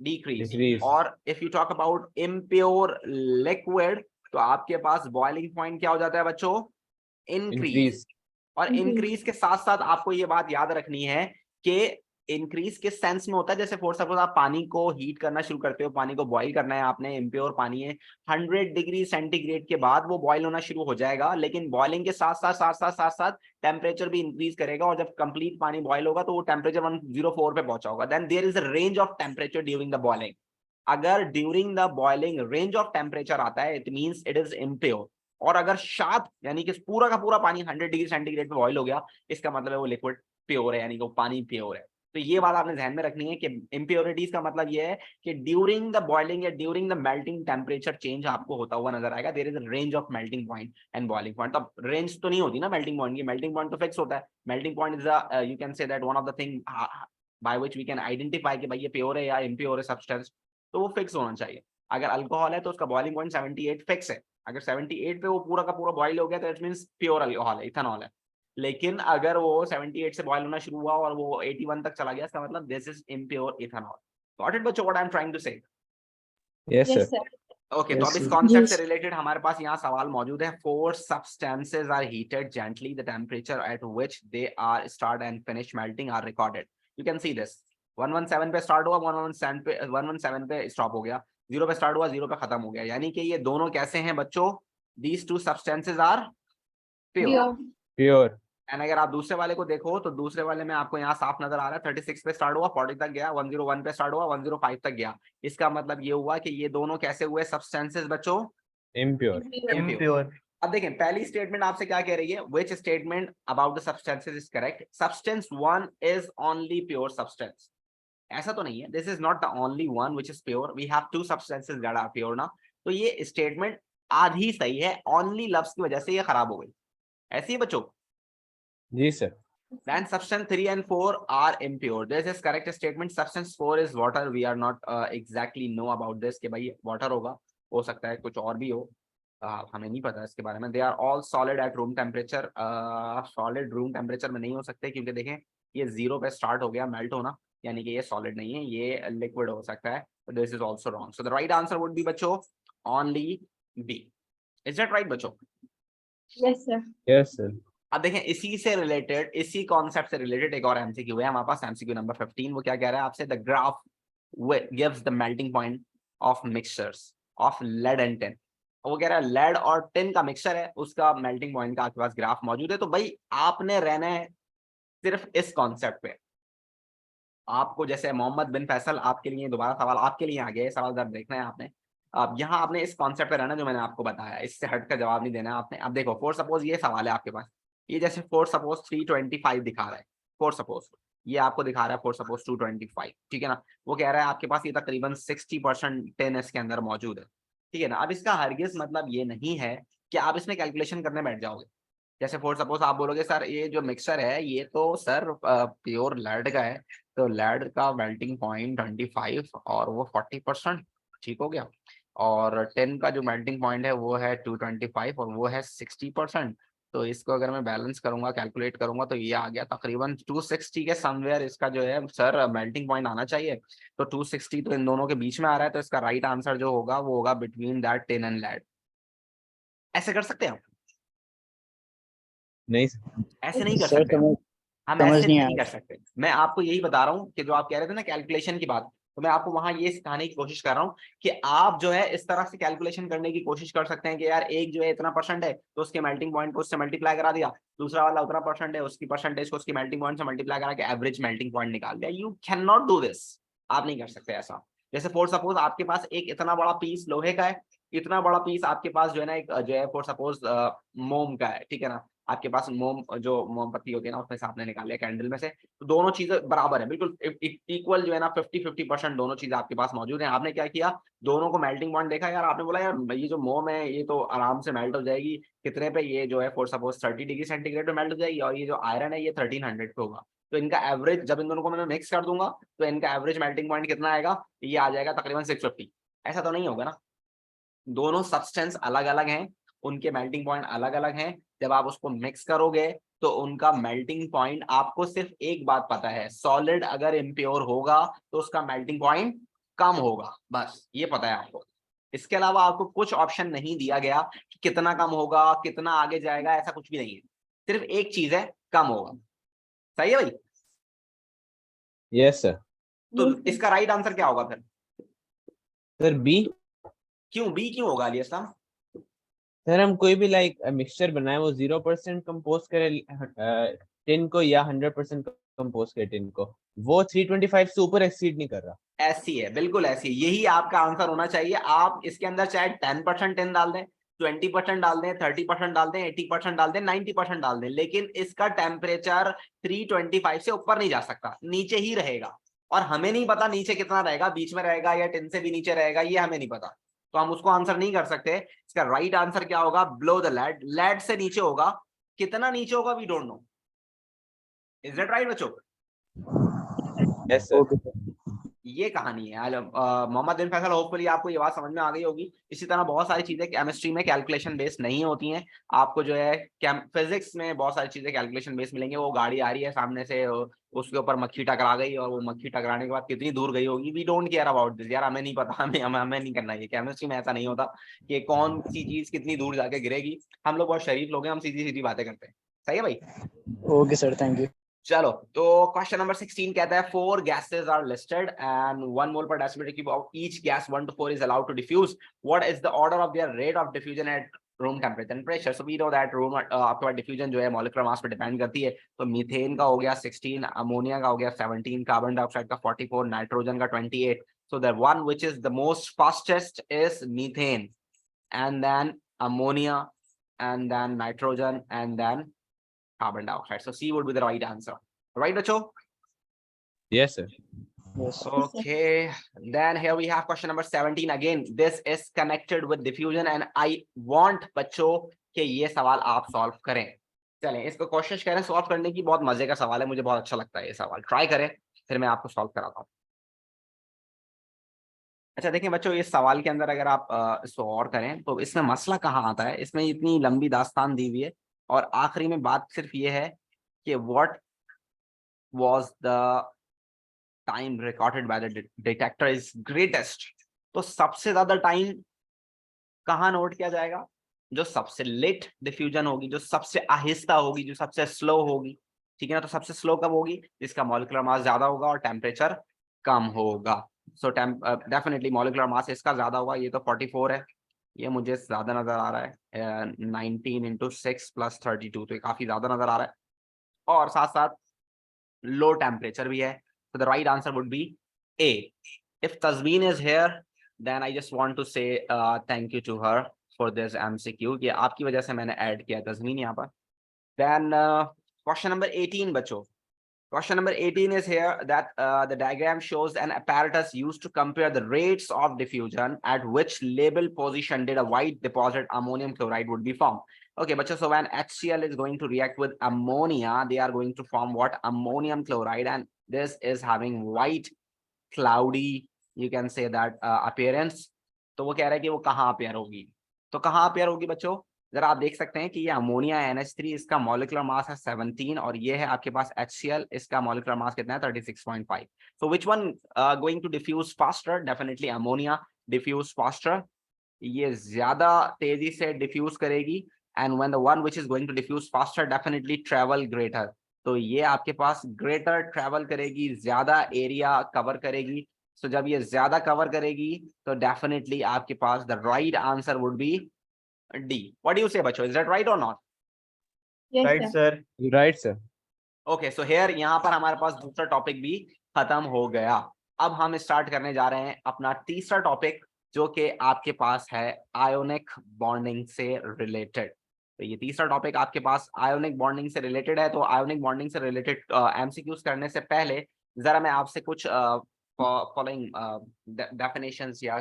Decrease. Decrease. और if you talk about impure liquid, तो आपके पास boiling point क्या हो जाता है बच्चों? Increase. Increase. और Increase. इंक्रीज के साथ साथ आपको ये बात याद रखनी है कि इंक्रीज के सेंस में होता है, जैसे फॉर सपोज आप पानी को हीट करना शुरू करते हो, पानी को बॉईल करना है आपने, इम्प्योर पानी है, 100 डिग्री सेंटीग्रेड के बाद वो बॉईल होना शुरू हो जाएगा, लेकिन बॉइलिंग के साथ साथ टेम्परेचर भी इंक्रीज करेगा, और जब कंप्लीट पानी बॉईल होगा तो वो टेम्परेचर 104 पे पहुंचा होगा। Then there is a range of temperature during the boiling. अगर during the boiling range of temperature आता है, it means it is impure. और अगर शार्प यानी कि पूरा का पूरा पानी 100 डिग्री सेंटीग्रेड पे बॉईल हो गया, इसका मतलब है वो लिक्विड प्योर है, यानी कि वो पानी प्योर है। तो ये बात आपने ध्यान में रखनी है कि इम्प्योरिटीज का मतलब ये है कि ड्यूरिंग द बॉइलिंग या during the melting temperature change आपको होता हुआ नजर आएगा। There is a range of melting point and boiling point. तो रेंज तो नहीं होती ना मेल्टिंग पॉइंट की, मेल्टिंग पॉइंट तो फिक्स होता है। Melting point is you can say that one of the thing by which we can identify कि भाई ये प्योर है या इम्प्योर है सब्सटेंस, तो वो फिक्स होना चाहिए। अगर अल्कोहल है तो उसका बॉइलिंग पॉइंट 78 फिक्स है। अगर 78 पे वो पूरा का पूरा बॉईल हो गया तो इट मींस प्योर अल्कोहल है, इथेनॉल है। लेकिन अगर वो 78 से बॉईल होना शुरू हुआ और वो 81 तक चला गया, इसका मतलब this is impure ethanol. Got it बच्चों, what I am trying to say? Yes, Yes, sir. sir. Okay, तो Yes, अब इस sir. कॉन्सेप्ट से Yes. रिलेटेड हमारे पास यहाँ सवाल मौजूद है। 4 substances are heated gently, the temperature at which they are start and finish melting are recorded. You can see this 117 पे स्टार्ट हुआ, 117 पे स्टॉप हो गया, 0 पे स्टार्ट हुआ, 0 पे खत्म हो गया। यानी कि ये दोनों कैसे हैं बच्चों? These two substances are pure. Pure. Pure. And अगर आप दूसरे वाले को देखो तो दूसरे वाले में आपको यहाँ साफ नजर आ रहा है 36 पे स्टार्ट हुआ, 40 तक गया, 101 पे स्टार्ट हुआ, 105 तक गया। इसका मतलब ये हुआ कि ये दोनों कैसे हुए सब्सटेंसेस बच्चों? Impure. Impure. अब देखें पहली स्टेटमेंट आपसे क्या कह रही है? Which statement about the substances is correct? Substance 1 is only pure substance. ऐसा तो नहीं है, this is not the only one which is pure. We have 2 substances that are pure ना। तो ये स्टेटमेंट आधी सही है, only लफ्ज की वजह से ये खराब हो गई। ऐसी है बच्चों? जी sir. Then substance 3 and 4 are impure. This is correct statement. Substance 4 is water. We are not exactly know about this कि भाई water होगा, हो सकता है कुछ और भी हो, हमें नहीं पता इसके बारे में। They are all solid at room temperature. Solid room temperature में नहीं हो सकते, क्योंकि देखें ये 0 पे स्टार्ट हो गया मेल्ट होना, यानी कि ये solid नहीं है, ये liquid हो सकता है। So this is also wrong. So the right answer would be बच्चों only B. Is that right बच्चों? Yes, sir. Yes, sir. अब देखें इसी से रिलेटेड, इसी कॉन्सेप्ट से रिलेटेड एक और एमसीक्यू है हमारे पास, एमसीक्यू नंबर 15। वो क्या कह रहा है आपसे? The graph gives the melting point of mixtures of lead and tin. वो कह रहा है लेड और टिन का मिक्सचर है, उसका मेल्टिंग पॉइंट का आपके पास ग्राफ मौजूद है। तो भाई आपने रहना है सिर्फ इस कॉन्सेप्ट पे। आपको जैसे मोहम्मद बिन फैसल, आपके लिए दोबारा सवाल आपके लिए आ गया, ये सवाल जब देखना है आपने। अब यहाँ आपने इस कॉन्सेप्ट पे रहना जो मैंने आपको बताया, इससे हट कर जवाब नहीं देना है आपने। अब देखो फॉर सपोज ये सवाल है आपके पास, ये जैसे फॉर सपोज 325 दिखा रहा है, फॉर सपोज ये आपको दिखा रहा है फॉर सपोज 225, ठीक है ना। वो कह रहा है आपके पास ये तकरीबन 60% टिन इसके अंदर मौजूद है, ठीक है ना। अब इसका हरगिज मतलब ये नहीं है कि आप इसमें कैलकुलेशन करने बैठ जाओगे। जैसे फॉर सपोज आप बोलोगे सर ये जो मिक्सचर है ये तो सर प्योर लेड का है, तो लेड का मेल्टिंग पॉइंट 25 और वो 40%, ठीक हो गया। और टिन का जो मेल्टिंग पॉइंट है वो है 225 और वो है 60%। तो इसको अगर मैं बैलेंस करूंगा, कैलकुलेट करूंगा, तो ये आ गया तकरीबन 260 के समवेयर इसका जो है सर मेल्टिंग पॉइंट आना चाहिए। तो 260 तो इन दोनों के बीच में आ रहा है, तो इसका राइट आंसर जो होगा वो होगा between that tin and lead. ऐसे कर सकते हैं आप? नहीं sir. ऐसे नहीं कर सर सकते हम समझ ऐसे नहीं नहीं आया। कर सकते। मैं आपको यही बता रहा हूँ कि जो आप कह रहे थे ना कैलकुलेशन की बात, तो मैं आपको वहां ये सिखाने की कोशिश कर रहा हूँ कि आप जो है इस तरह से कैलकुलेशन करने की कोशिश कर सकते हैं कि यार एक जो है इतना परसेंट है तो उसके मेल्टिंग पॉइंट को उससे मल्टीप्लाई करा दिया, दूसरा वाला उतना परसेंट है उसकी परसेंटेज को उसकी मेल्टिंग पॉइंट से मल्टीप्लाई करा के एवरेज मेल्टिंग पॉइंट निकाल दिया। You can not do this, आप नहीं कर सकते ऐसा। जैसे फॉर सपोज आपके पास एक इतना बड़ा पीस लोहे का है, इतना बड़ा पीस आपके पास जो है ना, एक जो है फॉर सपोज मोम का है, ठीक है ना, आपके पास मोम जो मोमबत्ती होती है ना, उसमें से आपने निकाल लिया कैंडल में से, तो दोनों चीजें बराबर है, बिल्कुल इक्वल जो है ना, 50-50% दोनों चीजें आपके पास मौजूद है। आपने क्या किया, दोनों को मेल्टिंग पॉइंट देखा यार, आपने बोला यार ये जो मोम है ये तो आराम से मेल्ट हो जाएगी, कितने पे, ये जो है फॉर सपोज 30 डिग्री सेंटीग्रेड पे मेल्ट हो जाएगी, और ये जो आयरन है ये 1300 पे होगा। तो इनका एवरेज जब इन दोनों को मैं मिक्स कर दूंगा तो इनका एवरेज मेल्टिंग पॉइंट कितना आएगा, ये आ जाएगा तकरीबन 650। ऐसा तो नहीं होगा ना, दोनों सब्सटेंस अलग अलग हैं, उनके मेल्टिंग पॉइंट अलग अलग हैं, जब आप उसको मिक्स करोगे तो उनका मेल्टिंग पॉइंट, आपको सिर्फ एक बात पता है, सॉलिड अगर इम्प्योर होगा तो उसका मेल्टिंग पॉइंट कम होगा, बस ये पता है आपको। इसके अलावा आपको कुछ ऑप्शन नहीं दिया गया कि कितना कम होगा, कितना आगे जाएगा, ऐसा कुछ भी नहीं है, सिर्फ एक चीज है, कम होगा। सही है भाई? Yes sir. तो Yes, sir. इसका राइट आंसर क्या होगा फिर? Sir B. क्यों बी क्यों होगा अली अस्लाम? सर हम कोई भी लाइक मिक्सचर बनाए, वो 0% कंपोज करे टिन को या 100% कंपोज करे टिन को, वो 325 से ऊपर एक्सीड नहीं कर रहा। ऐसी है, बिल्कुल ऐसी है, यही आपका आंसर होना चाहिए। आप इसके अंदर चाहे 10% टिन डाल दें, 20% डाल दें, 30% डाल दें, 80% डाल दें, 90% डाल दें, लेकिन इसका टेम्परेचर 325 से ऊपर नहीं जा सकता, नीचे ही रहेगा। और हमें नहीं पता नीचे कितना रहेगा, बीच में रहेगा या टिन से भी नीचे रहेगा, ये हमें नहीं पता, तो हम उसको आंसर नहीं कर सकते। इसका राइट आंसर क्या होगा, बिलो द लेड, लेड से नीचे होगा। कितना नीचे होगा we don't know. Is that right बच्चों? Yes sir. ये कहानी है। मोहम्मद बिन फैसल, होपफुली आपको ये बात समझ में आ गई होगी। इसी तरह बहुत सारी चीजें केमिस्ट्री में कैलकुलेशन बेस्ड नहीं होती हैं, आपको जो है फिजिक्स में बहुत सारी चीजें कैलकुलेशन बेस्ड मिलेंगे। वो गाड़ी आ रही है सामने से, उसके ऊपर मक्खी टकरा गई, और वो मक्खी टकराने के बाद कितनी दूर गई होगी, we don't care about this यार, हमें नहीं पता, हमें नहीं करना ये। केमिस्ट्री में ऐसा नहीं होता कि कौन सी चीज कितनी दूर जाके गिरेगी। हम लोग बहुत शरीफ लोग हैं, हम सीधी सीधी बातें करते हैं। सही है भाई? Okay sir, thank you. चलो, तो क्वेश्चन नंबर 16 कहता है 4 gases are listed and 1 mole per decimeter cube of each gas 1 to 4 is allowed to diffuse. What is the order of their rate of diffusion at room temperature and pressure? So we know that room आपके पास diffusion जो है molecular mass पे डिपेंड करती है। तो मीथेन का हो गया 16, अमोनिया का हो गया 17, कार्बन डाइऑक्साइड का 44, नाइट्रोजन का 28. So the one which is the most fastest is methane, and then ammonia, and then nitrogen, and then carbon dioxide. So C would be the right answer. Right, Bacho? Yes sir. Yes. Okay. Then here we have question number 17. Again, this is connected with diffusion, and I want बच्चों कि ये सवाल आप सॉल्व करें। चलें, इसको कोशिश करें सॉल्व करने की। बहुत मजे का सवाल है, मुझे बहुत अच्छा लगता है ये सवाल। ट्राई करें, फिर मैं आपको सॉल्व कराता हूँ। अच्छा देखें बच्चों, इस सवाल के अंदर अगर आप इसको और करें तो इसमें मसला कहाँ आता है। इसमें इतनी लंबी दास्तान दी हुई है, और आखिरी में बात सिर्फ ये है कि what was the time recorded by the detector is greatest। तो सबसे ज्यादा टाइम कहाँ नोट किया जाएगा? जो सबसे लेट डिफ्यूजन होगी, जो सबसे आहिस्ता होगी, जो सबसे स्लो होगी, ठीक है ना। तो सबसे स्लो कब होगी? जिसका मॉलिक्यूलर मास ज्यादा होगा और टेम्परेचर कम होगा। सो डेफिनेटली मॉलिक्यूलर मास इसका ज्यादा होगा। ये तो 44 है, ये मुझे ज्यादा नजर आ रहा है। 19 × 6 + 32, तो ये काफी ज्यादा नजर आ रहा है, और साथ साथ लो टेम्परेचर भी है। So the right answer would be A. If Tazmeen is here, then I just want to say thank you to her for this MCQ. ये आपकी वजह से मैंने ऐड किया तज़मीन यहाँ पर। Then question number 18 बच्चों। Question number 18 is here that the diagram shows an apparatus used to compare the rates of diffusion at which label position did a white deposit ammonium chloride would be formed. Okay, bachcho, so when HCl is going to react with ammonia, they are going to form what? Ammonium chloride, and this is having white, cloudy, you can say that appearance. तो वो कह रहा है कि वो कहाँ अपेयर होगी। तो कहाँ अपेयर होगी बच्चों? जरा आप देख सकते हैं कि ये अमोनिया NH3, इसका मॉलिक्यूलर मास है 17, और ये है आपके पास HCl, इसका मॉलिक्यूलर मास कितना है 36.5। So which one going to diffuse faster? Definitely ammonia diffuse faster, ये ज्यादा तेजी से डिफ्यूज करेगी। And when the one which is going to diffuse faster definitely travel greater, तो ये आपके पास ग्रेटर ट्रेवल करेगी, ज्यादा एरिया कवर करेगी। सो जब ये ज्यादा कवर करेगी तो डेफिनेटली आपके पास the right answer would be D. What do you say, बच्चों? Is that right or not? Yes, right sir. Sir. Right sir. Okay, so here यहाँ पर हमारे पास दूसरा टॉपिक भी खत्म हो गया। अब हम स्टार्ट करने जा रहे हैं अपना तीसरा टॉपिक, जो कि आपके पास है आयोनिक बॉन्डिंग से रिलेटेड। तो ये तीसरा टॉपिक आपके पास आयोनिक बॉन्डिंग से रिलेटेड है। तो आयोनिक बॉन्डिंग से रिलेटेड एमसीक्यूज करने से पहले जरा मैं आपसे कुछ फॉलोइंग डेफिनेशंस या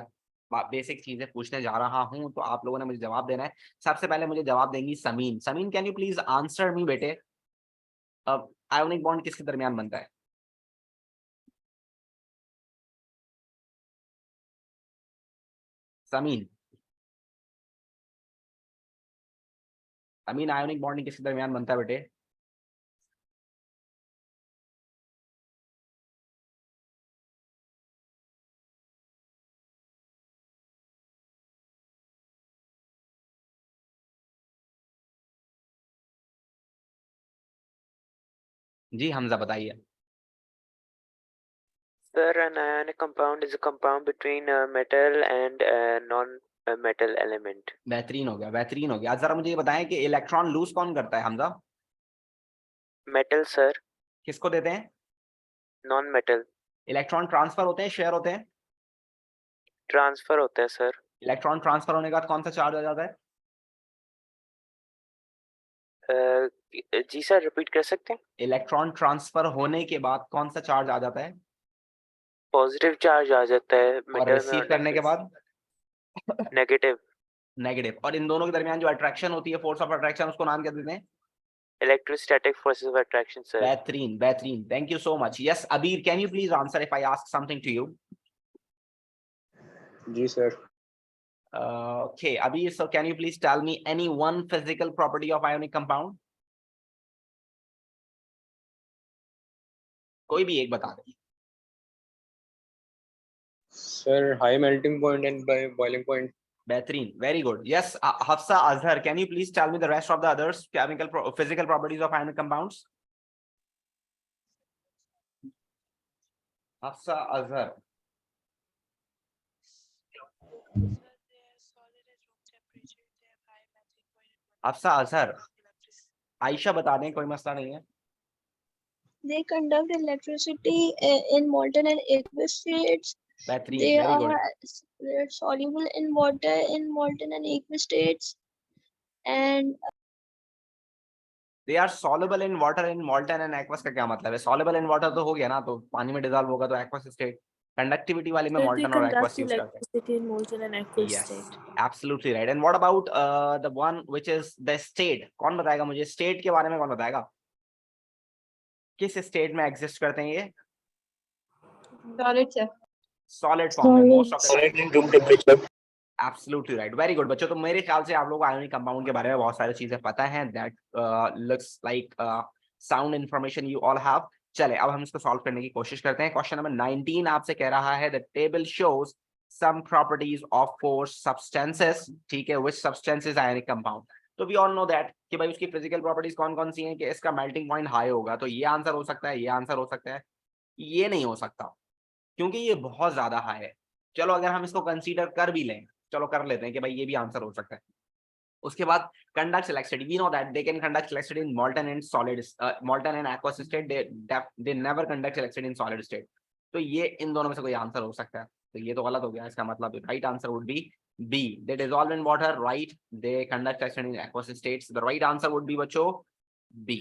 बेसिक चीजें पूछने जा रहा हूं, तो आप लोगों ने मुझे जवाब देना है। सबसे पहले मुझे जवाब देंगी Sameen. Sameen, can you please answer me बेटे, आयोनिक बॉन्ड किसके दरमियान बनता है? समीन, समीन, आयोनिक बॉन्डिंग किसके दरमियान बनता है बेटे? जी हमजा बताइए। Sir, an ionic compound is a compound between a metal and a non-metal element. बेहतरीन हो गया, बेहतरीन हो गया। जरा मुझे ये बताएं कि इलेक्ट्रॉन लूज कौन करता है हमजा? Metal, sir, किसको देते हैं? non-metal. इलेक्ट्रॉन ट्रांसफर होते हैं, शेयर होते हैं? Transfer होता है, sir. इलेक्ट्रॉन ट्रांसफर होने के बाद कौन सा चार्ज आ जाता है? जी सर, रिपीट कर सकते हैं? इलेक्ट्रॉन ट्रांसफर होने के बाद कौन सा चार्ज आ जाता है? पॉजिटिव चार्ज आ जाता है और मेटल में, रिसीव करने के बाद नेगेटिव नेगेटिव। और इन दोनों के दरमियान जो अट्रैक्शन होती है, फोर्स ऑफ अट्रैक्शन, उसको नाम क्या देते हैं? Electrostatic forces of attraction, sir. बेहतरीन, बेहतरीन, thank you so much. Yes Abir, can you please answer if I ask something to you? जी sir. Okay, Abir, so can you please tell me any one physical property of ionic compound? कोई भी एक बता दे। Sir high melting point and boiling point. बेहतरीन, very good. Yes, Hafsa Azhar, can you please tell me the rest of the others physical properties of ionic compounds? Hafsa Azhar. Hafsa Azhar, Ayesha बता दें, कोई मसला नहीं है। They conduct electricity in molten and aqueous states. बेहतरीन, They very good. are soluble in water in molten and aqueous states, and They are soluble in water in molten and aqueous का क्या मतलब है? Soluble in water तो हो गया ना, तो पानी में डिसॉल्व होगा तो aqueous state। कंडक्टिविटी वाले में molten और aqueous यूज करते हैं। electricity in molten and aqueous Yes, state. absolutely right. And what about the one which is the state? कौन बताएगा मुझे state के बारे में? कौन बताएगा किस state में exist करते हैं ये? solid, sir. Solid form में most of the time. Solid in room temperature. Absolutely right. Very good बच्चों। तो मेरे ख्याल से आप लोगों को आयोनिक कंपाउंड के बारे में बहुत सारी चीजें पता हैं। That looks like sound information you all have. चले अब हम इसको सॉल्व करने की कोशिश करते हैं। क्वेश्चन नंबर 19 आपसे कह रहा है the table shows some properties of four substances, ठीक है, which substance is ionic compound? तो we all know that कि भाई उसकी फिजिकल प्रॉपर्टीज कौन कौन सी हैं कि इसका मेल्टिंग पॉइंट हाई होगा। तो ये आंसर हो सकता है, ये आंसर हो सकता है, ये नहीं हो सकता क्योंकि ये बहुत ज्यादा हाई है। चलो अगर हम इसको कंसीडर कर भी लें, चलो कर लेते हैं कि भाई ये भी आंसर हो सकता है। उसके बाद conducts electricity, we know that they can conduct electricity in molten and solid, molten and aqueous state. They never conduct electricity in solid state. तो ये इन दोनों में से कोई आंसर हो सकता है। तो ये तो गलत हो गया, इसका मतलब right answer would be B, they dissolve in water, right? They conduct electricity in aqueous states. The right answer would be बच्चों बी।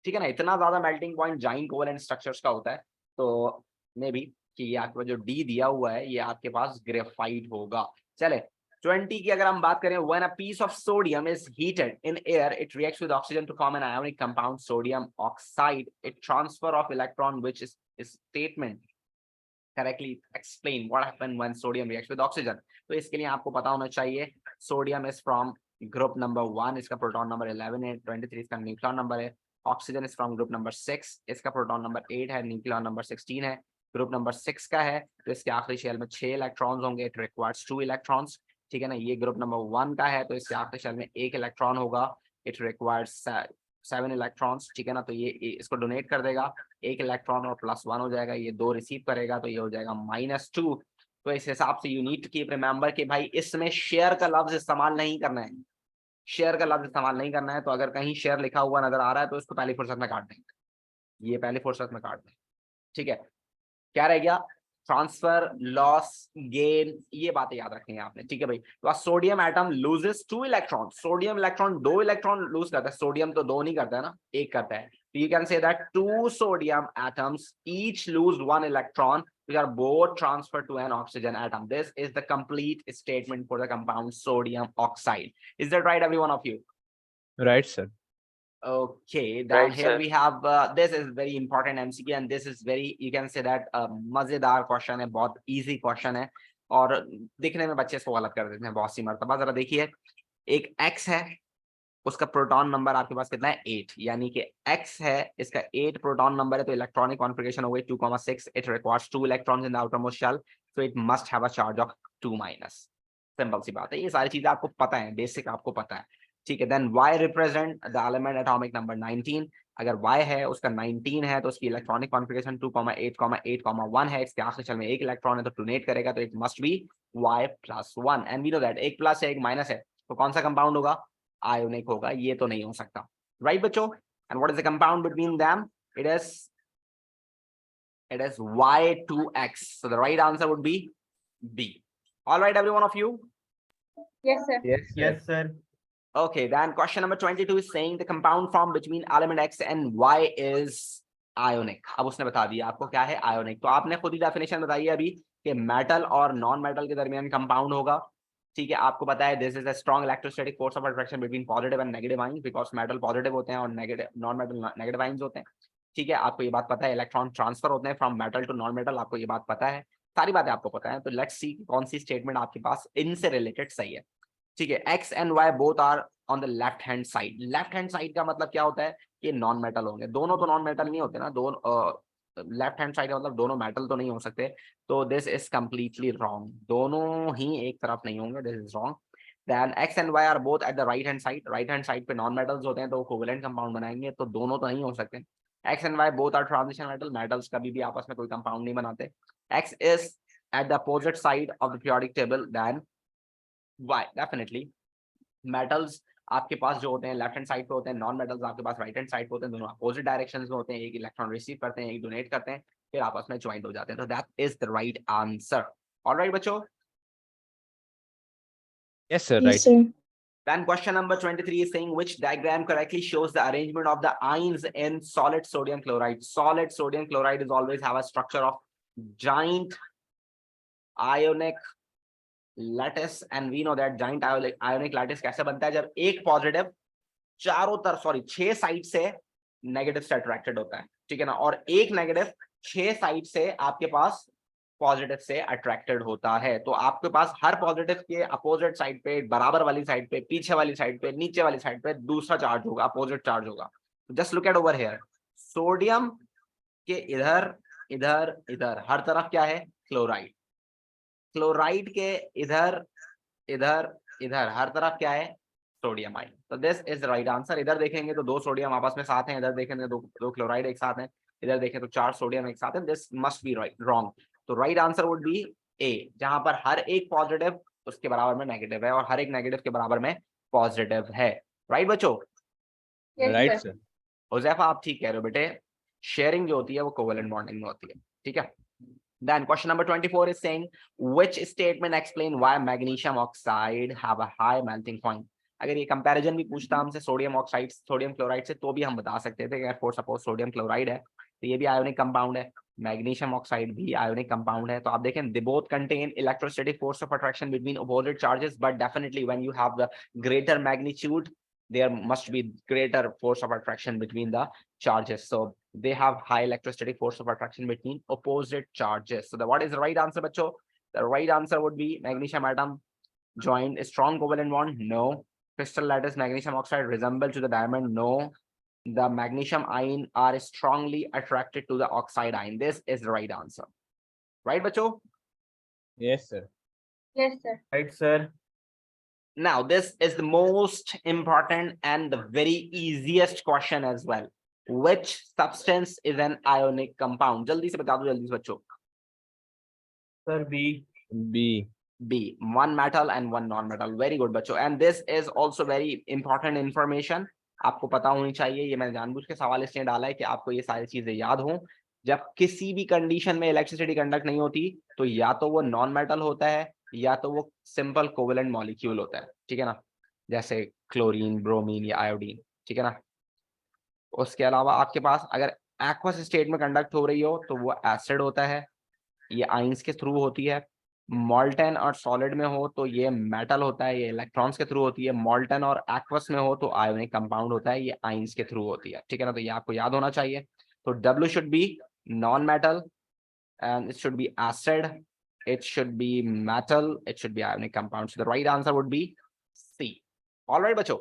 ठीक है ना, इतना ज्यादा melting point giant covalent structures का होता है, तो मे बी कि ये आपके पास जो डी दिया हुआ है ये आपके पास ग्रेफाइट होगा। चले 20 की अगर हम बात करें, when a piece of sodium is heated in air, it reacts with oxygen to form an ionic compound, sodium oxide. It transfer of electron, which is statement correctly explain what happened when sodium reacts with oxygen. तो इसके लिए आपको पता होना चाहिए sodium is from group number 1, इसका प्रोटॉन नंबर 11 है, 23 इसका न्यूक्लियन नंबर है। Oxygen is from group number 6, इसका प्रोटॉन नंबर 8 है, न्यूक्लियन नंबर 16 है। ग्रुप नंबर 6 का है तो इसके आखिरी शेल में 6 इलेक्ट्रॉन्स होंगे, इट रिक्वायर्स 2 इलेक्ट्रॉन्स। ठीक है ना, ये ग्रुप नंबर 1 का है तो इसके आखिरी शेल में 1 इलेक्ट्रॉन होगा, इट रिक्वायर्स 7 इलेक्ट्रॉन्स। ठीक है ना, तो ये इसको डोनेट कर देगा, 1 इलेक्ट्रॉन और +1 हो जाएगा, ये 2 रिसीव करेगा तो ये हो जाएगा -2। तो इस हिसाब से you need to keep remember कि भाई इसमें शेयर का लफ्ज इस्तेमाल नहीं करना है, शेयर का लफ्ज इस्तेमाल नहीं करना है। तो अगर कहीं शेयर लिखा हुआ नजर आ रहा है तो इसको पहली फुर्सत में काट देंगे, ये पहली फुर्सत में काट दें। ठीक है, क्या रह गया? ट्रांसफर, लॉस, गेन, ये बातें याद रखनी है आपने, ठीक है भाई। तो sodium atom loses 2 electron, sodium electron 2 electron lose करता है, सोडियम तो 2 नहीं करता है ना, 1 करता है। तो you can say that 2 sodium atoms each lose 1 electron which are both transferred to an oxygen atom. This is the complete statement for the compound sodium oxide. Is that right, every one of you? Right, sir. Okay, then Right, here sir. we have this is very important MCQ and this is very, you can say that मजेदार क्वेश्चन है, बहुत इजी क्वेश्चन है और दिखने में बच्चे इसको गलत कर देते हैं बहुत सी मर्तबा। जरा देखिए, एक X है, उसका प्रोटॉन नंबर आपके पास कितना है 8, यानी कि X है, इसका 8 प्रोटॉन नंबर है, तो इलेक्ट्रॉनिक कॉन्फ़िगरेशन हो गई 2,6। It requires 2 electrons in the outermost shell, so it must have a charge of 2-। Simple सी बात है, ये सारी चीजें आपको पता है, बेसिक आपको पता है, ठीक है। Then Y represent the element atomic number 19। अगर Y है उसका 19 है तो उसकी इलेक्ट्रॉनिक कॉन्फ़िगरेशन 2,8,8,1 है, इसके आखिरी शेल में 1 इलेक्ट्रॉन है तो डोनेट करेगा, तो it must be Y+1 and we know that 1 plus है 1 माइनस है, तो कौन सा कंपाउंड होगा, आयोनिक होगा, ये तो नहीं हो सकता, राइट बच्चों। And what is the compound between them, it is Y2X, so the right answer would be B. All right, every one of you? Yes, sir. Yes, sir. Okay, then question number 22 is saying the compound formed between element X and Y is ionic. अब उसने बता दिया आपको क्या है ionic, तो आपने खुद ही डेफिनेशन बताई है अभी कि मेटल और नॉन मेटल के दरमियान कंपाउंड होगा, ठीक है। आपको पता है this is a strong electrostatic force of attraction between positive and negative ions, because metal positive होते हैं और negative non metal negative ions होते हैं, ठीक है। आपको ये बात पता है, इलेक्ट्रॉन ट्रांसफर होते हैं from metal to non metal, आपको ये बात पता है, सारी बातें आपको पता है। तो लेट्स सी कौन सी स्टेटमेंट आपके पास इनसे रिलेटेड सही है, ठीक है। X and Y both are on the left hand side. Left hand side का मतलब क्या होता है, ये नॉन मेटल होंगे, दोनों तो नॉन मेटल नहीं होते ना, दोनों लेफ्ट हैंड साइड का मतलब दोनों मेटल तो नहीं हो सकते, तो दिस इज कंप्लीटली रॉन्ग, दोनों ही एक तरफ नहीं होंगे, this is wrong. Then X and Y are both at the right hand side, right hand side पे नॉन मेटल्स होते हैं तो कोवेलेंट कंपाउंड बनाएंगे, तो दोनों तो नहीं हो सकते। X and Y both are transition metal, metals कभी भी आपस में कोई कंपाउंड नहीं बनाते। X is at the opposite side of the periodic table then Y, definitely metals आपके पास जो होते हैं लेफ्ट हैंड साइड पे होते हैं, नॉन मेटल्स आपके पास राइट हैंड साइड पे होते हैं, दोनों अपोजिट डायरेक्शंस में होते हैं, एक इलेक्ट्रॉन रिसीव करते हैं, एक डोनेट करते हैं, फिर आपस में ज्वाइंट हो जाते हैं, तो that is the right answer. Alright बच्चों, Yes, sir. Yes, Right. sir. then question number 23 is saying which diagram correctly shows the arrangement of the ions in solid sodium chloride. Solid sodium chloride is always have a structure of giant ionic lattice and we know that giant ionic lattice कैसे बनता है, जब एक पॉजिटिव चारों तरफ 6 साइड से नेगेटिव से अट्रैक्टेड होता है, ठीक है ना, और एक नेगेटिव 6 साइड से आपके पास पॉजिटिव से अट्रैक्टेड होता है। तो आपके पास हर पॉजिटिव के अपोजिट साइड पे, बराबर वाली साइड पे, पीछे वाली साइड पे, नीचे वाली साइड पे दूसरा चार्ज होगा, अपोजिट चार्ज होगा। Just look at over here, sodium के इधर इधर इधर हर तरफ क्या है, क्लोराइड, क्लोराइड के इधर इधर इधर हर तरफ क्या है, सोडियम आयन। तो दिस इज राइट आंसर। इधर देखेंगे तो 2 सोडियम आपस में साथ हैं, इधर देखेंगे तो दो क्लोराइड एक साथ हैं, इधर देखें तो 4 सोडियम एक साथ हैं, this must be right wrong. तो राइट आंसर वुड बी ए, जहां पर हर एक पॉजिटिव उसके बराबर में नेगेटिव है और हर एक नेगेटिव के बराबर में पॉजिटिव है, राइट बच्चों। Yes, Right, sir. sir. उज़ैफा आप ठीक कह रहे हो बेटे, शेयरिंग जो होती है वो कोवेलेंट बॉन्डिंग में होती है, ठीक है। Then question number 24 is saying which statement explain why magnesium oxide have a high melting point. अगर ये कंपैरिजन भी पूछता हमसे सोडियम ऑक्साइड सोडियम क्लोराइड से, तो भी हम बता सकते थे अगर फॉर सपोज सोडियम क्लोराइड है तो ये भी आयोनिक कंपाउंड है, मैग्नीशियम ऑक्साइड भी आयोनिक कंपाउंड है। तो आप देखें they both contain electrostatic force of attraction between opposite charges, but definitely when you have the greater magnitude there must be greater force of attraction between the charges, so they have high electrostatic force of attraction between opposite charges. So what is the right answer bachcho? The right answer would be magnesium atom joined a strong covalent bond, no. Crystal lattice magnesium oxide resemble to the diamond, no. The magnesium ion are strongly attracted to the oxide ion, this is the right answer, right bachcho? Yes, sir. Yes, sir. Right, sir. Now this is the most important and the very easiest question as well. Which substance is an ionic compound? जल्दी से बता दो जल्दी से बच्चों। Sir, B. B. B, one metal and one non-metal. Very good बच्चों, and this is also very important information, आपको पता होनी चाहिए। ये मैंने जानबूझ के सवाल इसलिए डाला है कि आपको ये सारी चीजें याद हों। जब किसी भी कंडीशन में इलेक्ट्रिसिटी कंडक्ट नहीं होती तो या तो वो नॉन मेटल होता है या तो वो सिंपल कोवेलेंट मॉलिक्यूल होता है, ठीक है ना, जैसे क्लोरीन, ब्रोमीन या आयोडीन, ठीक है ना। उसके अलावा आपके पास अगर एक्वस स्टेट में कंडक्ट हो रही हो तो वो एसिड होता है, ये आइंस के थ्रू होती है। मॉल्टन और सॉलिड में हो तो ये मेटल होता है, ये इलेक्ट्रॉन्स के थ्रू होती है। मॉल्टन और एक्वस में हो तो आयोनिक कंपाउंड होता है, ये आइंस के थ्रू होती है, ठीक है ना। तो ये आपको याद होना चाहिए। तो W should be non metal and it should be acid, it should be metal, it should be ionic compound. So the right answer would be C. All right, bacho.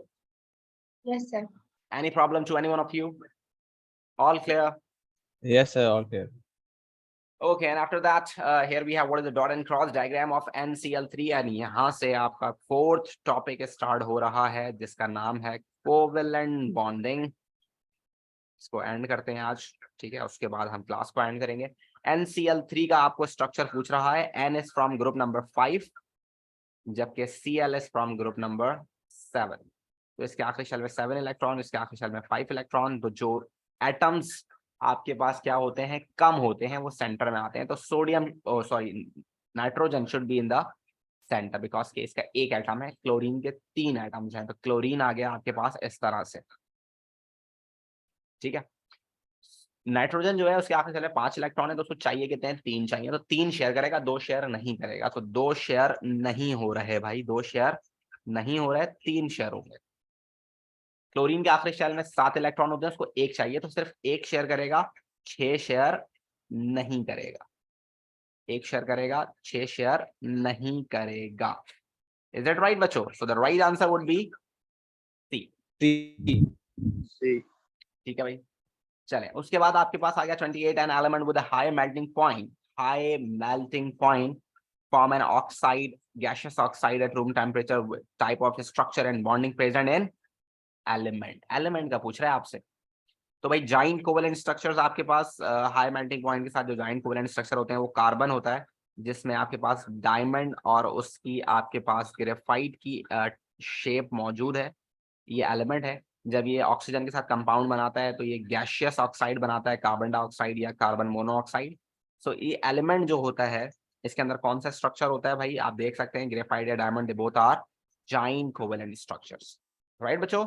Yes, sir. Any problem to any one of you? All clear? Yes sir, all clear. Okay, and after that, here we have what is the dot and cross diagram of NCl3, and यहाँ से आपका fourth topic start हो रहा है जिसका नाम है covalent bonding. इसको एंड करते हैं आज, ठीक है, उसके बाद हम क्लास को एंड करेंगे। NCl3 का आपको स्ट्रक्चर पूछ रहा है। N is from group number 5 जबकि Cl is from group number 7। तो इसके आखिरी शेल में 7 इलेक्ट्रॉन, इसके आखिरी शेल में 5 इलेक्ट्रॉन। तो जो एटम्स आपके पास क्या होते हैं, कम होते हैं, वो सेंटर में आते हैं। तो sodium nitrogen should be in the centre because के इसका एक एटम है, क्लोरीन के 3 एटम्स हैं। तो क्लोरीन आ गया आपके पास इस तरह से, ठीक है। नाइट्रोजन जो है उसके आखिरी चले 5 इलेक्ट्रॉन है, तो उसको चाहिए कितने हैं, 3 चाहिए। तो 3 शेयर करेगा, 2 शेयर नहीं करेगा। तो 2 शेयर नहीं हो रहे भाई, 2 शेयर नहीं हो रहे, 3 शेयर हो गए। क्लोरीन के आखिरी शेयर में 7 इलेक्ट्रॉन होते हैं, उसको 1 चाहिए, तो सिर्फ 1 शेयर करेगा, 6 शेयर नहीं करेगा। 1 शेयर करेगा, 6 शेयर नहीं करेगा। इज इट राइट बच्चों? So the right answer would be C. ठीक है भाई, चले। उसके बाद आपके पास आ गया 28 an element with high melting point. High melting point form an oxide, gaseous oxide at room temperature, type of structure and bonding present in element. Element का पूछ रहा है आपसे। तो भाई जॉइंट कोवेलेंट स्ट्रक्चर्स आपके पास हाई मेल्टिंग पॉइंट के साथ जो जॉइंट कोवेलेंट स्ट्रक्चर होते हैं वो कार्बन होता है, जिसमें आपके पास डायमंड और उसकी आपके पास ग्रेफाइट की शेप मौजूद है। ये एलिमेंट है। जब ये ऑक्सीजन के साथ कंपाउंड बनाता है तो ये गैसियस ऑक्साइड बनाता है, कार्बन डाइऑक्साइड या कार्बन मोनोऑक्साइड। सो ये एलिमेंट जो होता है इसके अंदर कौन सा स्ट्रक्चर होता है भाई, आप देख सकते हैं ग्रेफाइट या diamond, they both are giant covalent structures, right बच्चों?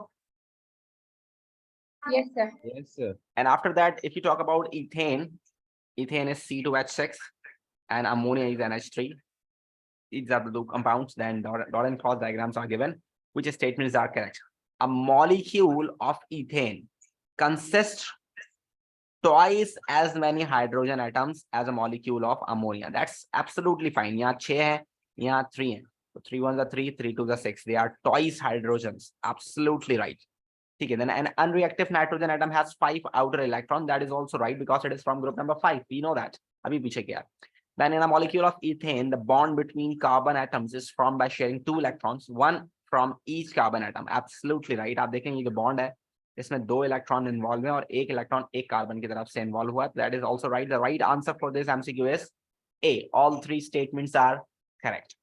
Yes, sir. Yes sir. And after that, if you talk about ethane, ethane is C2H6 and ammonia is NH3. These are the two compounds. Then dot and cross diagrams are given. Which statements are correct? A molecule of ethane consists twice as many hydrogen atoms as a molecule of ammonia. That's absolutely fine. यहाँ 6 है, यहाँ 3 है. So 3 1s are 3, 3 2s are 6. They are twice hydrogens. Absolutely right. ठीक है, then an unreactive nitrogen atom has 5 outer electrons. That is also right because it is from group number 5. We know that. अभी पीछे क्या? Then in a molecule of ethane, the bond between carbon atoms is formed by sharing 2 electrons, one from each carbon atom. Absolutely right. आप देखेंगे कि bond है, इसमें 2 इलेक्ट्रॉन इन्वॉल्व है और 1 इलेक्ट्रॉन एक कार्बन की तरफ से इन्वॉल्व हुआ है। That is also right. The right answer for this MCQ is A. All 3 statements are correct.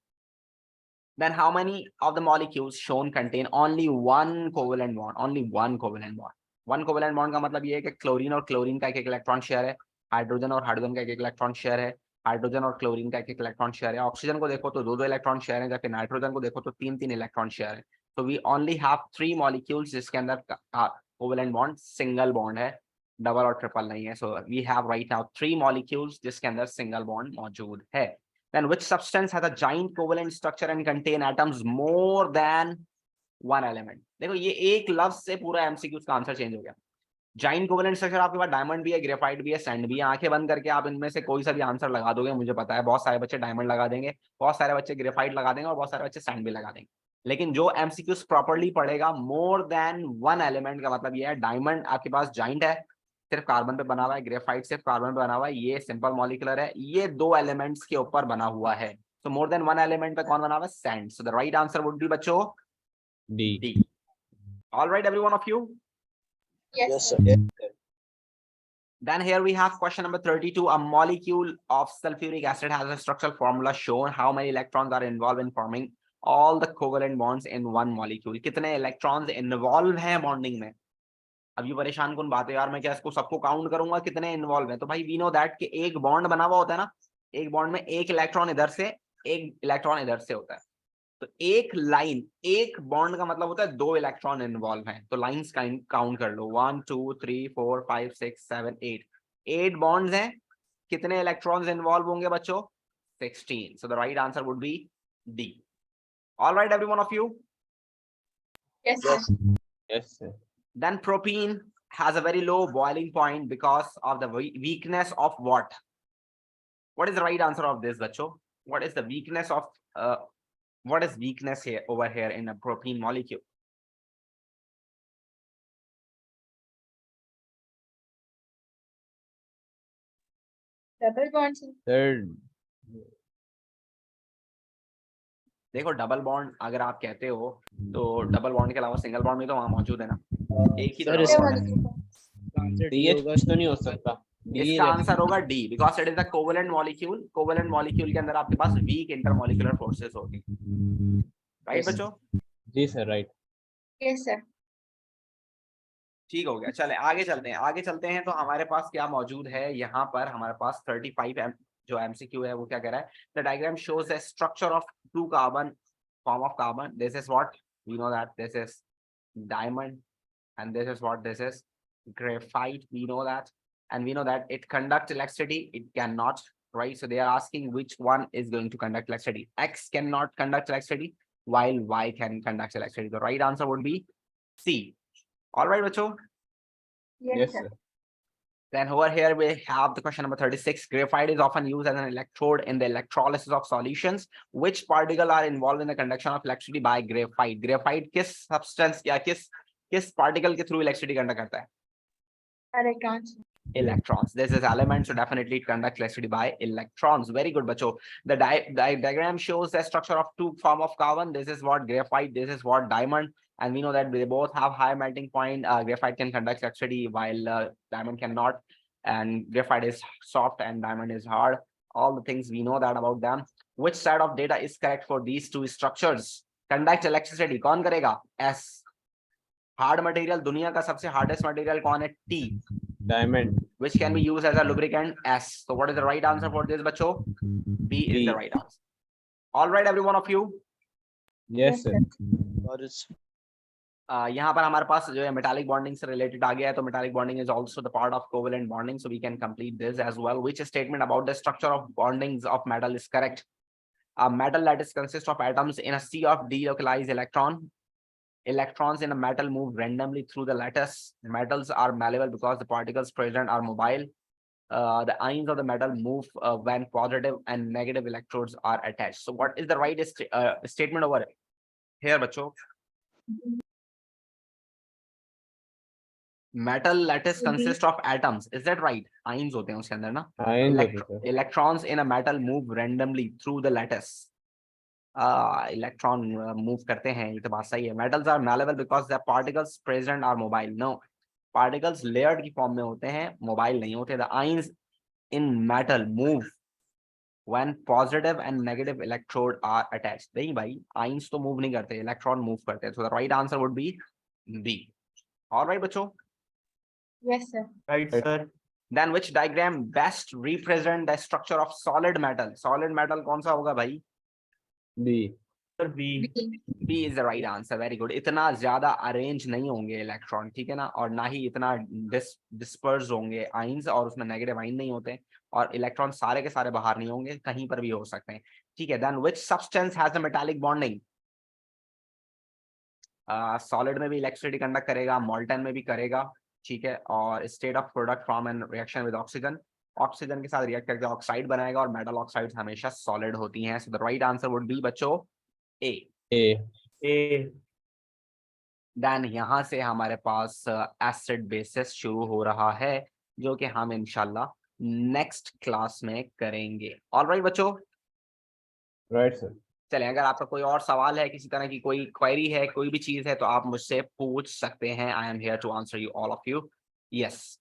Then how many of the molecules shown contain only one covalent bond? Only one covalent bond. One covalent bond का मतलब ये है कि क्लोरीन और क्लोरीन का एक इलेक्ट्रॉन शेयर है, हाइड्रोजन और हाइड्रोजन का एक इलेक्ट्रॉन शेयर है, हाइड्रोजन और क्लोरीन का एक इलेक्ट्रॉन शेयर है। ऑक्सीजन को देखो तो 2 इलेक्ट्रॉन शेयर है, जबकि नाइट्रोजन को देखो तो 3 इलेक्ट्रॉन शेयर है। तो वी ओनली हैव 3 मॉलिक्यूल्स जिसके अंदर कोवेलेंट बॉन्ड सिंगल बॉन्ड है, डबल और ट्रिपल नहीं है। So we have right now 3 molecules जिसके अंदर सिंगल बॉन्ड मौजूद है। Then which substance has a giant covalent structure and contain atoms more than one element? देखो ये एक लफ्ज से पूरा एमसीक्यू का आंसर चेंज हो गया। जाइंट कोवेलेंट स्ट्रक्चर आपके पास डायमंड भी है, ग्रेफाइट भी है, सैंड भी है। आंखें बंद करके आप इनमें से कोई सा भी आंसर लगा दोगे, मुझे पता है बहुत सारे बच्चे डायमंड लगा देंगे, बहुत सारे बच्चे ग्रेफाइट लगा देंगे और बहुत सारे बच्चे सैंड भी लगा देंगे। लेकिन जो एमसीक्यूज प्रॉपर्ली पढ़ेगा मोर देन वन एलिमेंट का मतलब ये है डायमंड आपके पास जाइंट है, सिर्फ कार्बन पे बना हुआ है, ग्रेफाइट सिर्फ कार्बन पे बना हुआ है, ये सिंपल मॉलिक्यूलर है, ये 2 एलिमेंट्स के ऊपर बना हुआ है। So more than one element पे कौन बना हुआ है? Sand. So the right answer would be बच्चों D. D. All right, every one of you. Yes, sir. Yes sir. Then here we have question number 32. A molecule of sulfuric acid has a structural formula shown. How many electrons are involved in forming all the covalent bonds in one molecule? कितने electrons involved हैं bonding में? अब ये परेशान कौन बात है यार, मैं क्या इसको सबको काउंट करूंगा कितने इन्वॉल्व है? तो भाई वी नो दैट कि एक बॉन्ड बना हुआ होता है ना, एक बॉन्ड में एक इलेक्ट्रॉन इधर से एक इलेक्ट्रॉन इधर से होता है। तो एक लाइन, एक बॉन्ड का मतलब होता है 2 इलेक्ट्रॉन इन्वॉल्व हैं। तो लाइंस काउंट कर लो, 1 2 3 4 5 6 7 8, 8 बॉन्ड्स हैं। कितने इलेक्ट्रॉन्स इन्वॉल्व होंगे बच्चों? 16. So the right answer would be D. All right, every one of you. Yes, sir. Yes, sir. Then propene has a very low boiling point because of the weakness of what? What is the right answer of this, bachcho? What is the weakness of what is weakness here over here in a propene molecule? Double bonds. Sir, देखो डबल बॉन्ड अगर आप कहते हो तो डबल बॉन्ड के अलावा सिंगल बॉन्ड भी तो वहां मौजूद है ना, एक ही Sir, डबल इसका बॉन्ड है। आंसर डी DH होगा। तो नहीं हो सकता। D इसका है आंसर होगा D, because it is the covalent molecule. Covalent molecule के अंदर आपके पास वीक इंटरमॉलिक्यूलर फोर्सेस होगी, राइट Yes. बच्चों? जी सर, राइट। Yes, sir. ठीक हो गया, चले आगे चलते हैं। आगे चलते हैं तो हमारे पास क्या मौजूद है यहाँ पर? हमारे पास 35 जो एमसीक्यू है वो क्या कह रहा है? The diagram shows the structure of 2 carbon form of carbon. This is what we know that this is diamond and this is what this is graphite. We know that, and we know that it conducts electricity, it cannot, right? So they are asking which one is going to conduct electricity. X cannot conduct electricity while Y can conduct electricity. The right answer would be C. All right, bacho. Yes, sir. Then over here we have the question number 36. Graphite is often used as an electrode in the electrolysis of solutions. Which particle are involved in the conduction of electricity by graphite? Graphite किस substance या किस particle के through electricity conduct करता है? Electrons. Electrons. This is element, so definitely it conducts electricity by electrons. Very good, bacho. The diagram shows the structure of 2 form of carbon. This is what graphite, this is what diamond, and we know that they both have high melting point. Graphite can conduct electricity while diamond cannot, and graphite is soft and diamond is hard. All the things we know that about them. Which side of data is correct for these 2 structures? Conduct electricity कौन करेगा? S. हार्ड मटेरियल, दुनिया का सबसे हार्डेस्ट मटेरियल कौन है? T. Diamond. Which can be used as a lubricant? S. So what is the right answer for this, बच्चों? B is the right answer. All right, every one of you. Yes, sir. और इस यहाँ पर हमारे पास जो है मेटालिक बॉन्डिंग से रिलेटेड आ गया है, तो metallic bonding is also the part of covalent bonding, so we can complete this as well. Which statement about the structure of bondings of metal is correct? A metal lattice consists of atoms in a sea of delocalized electron. Electrons in a metal move randomly through the lattice. Metals are malleable because the particles present are mobile. The ions of the metal move when positive and negative electrodes are attached. So what is the right statement over here, bacho? Metal lattice consists of atoms. Is that right? Ions होते हैं उसके अंदर ना. Ions होते हैं, sir. Electrons in a metal move randomly through the lattice. Electron move करते हैं, ये तो बात सही है. Metals are malleable because the particles present are mobile. No, particles layered की फॉर्म में होते हैं, मोबाइल नहीं होते. The ions in metal move when positive and negative electrode are attached. नहीं भाई, ions तो move नहीं करते, electron move करते हैं. So the right answer would be B. All right, बच्चों. Yes, sir. Right, sir. Then which diagram best represent the structure of solid metal? Solid metal कौन सा होगा भाई? B. Sir, B. B is the right answer. Very good. इतना ज्यादा अरेंज नहीं होंगे इलेक्ट्रॉन, ठीक है ना, और ना ही इतना डिस्पर्स होंगे आइंस, और उसमें नेगेटिव आइन नहीं होते, और इलेक्ट्रॉन सारे के सारे बाहर नहीं होंगे, कहीं पर भी हो सकते हैं, ठीक है. Then which substance has a metallic bonding? Solid में भी इलेक्ट्रिसिटी कंडक्ट करेगा, मॉल्टन में भी करेगा, ठीक है, और state of product from an reaction with oxygen. Oxygen के साथ रिएक्ट करके ऑक्साइड बनाएगा, और मेटल ऑक्साइड्स हमेशा सॉलिड होती हैं. सो the right answer would be बच्चों A. देन यहाँ से हमारे पास एसिड बेसिस शुरू हो रहा है, जो कि हम इंशाल्लाह नेक्स्ट क्लास में करेंगे. ऑलराइट बच्चों, Right, sir. चलें, अगर आपका कोई और सवाल है, किसी तरह की कोई क्वेरी है, कोई भी चीज है, तो आप मुझसे पूछ सकते हैं. I am here to answer you all of you. Yes.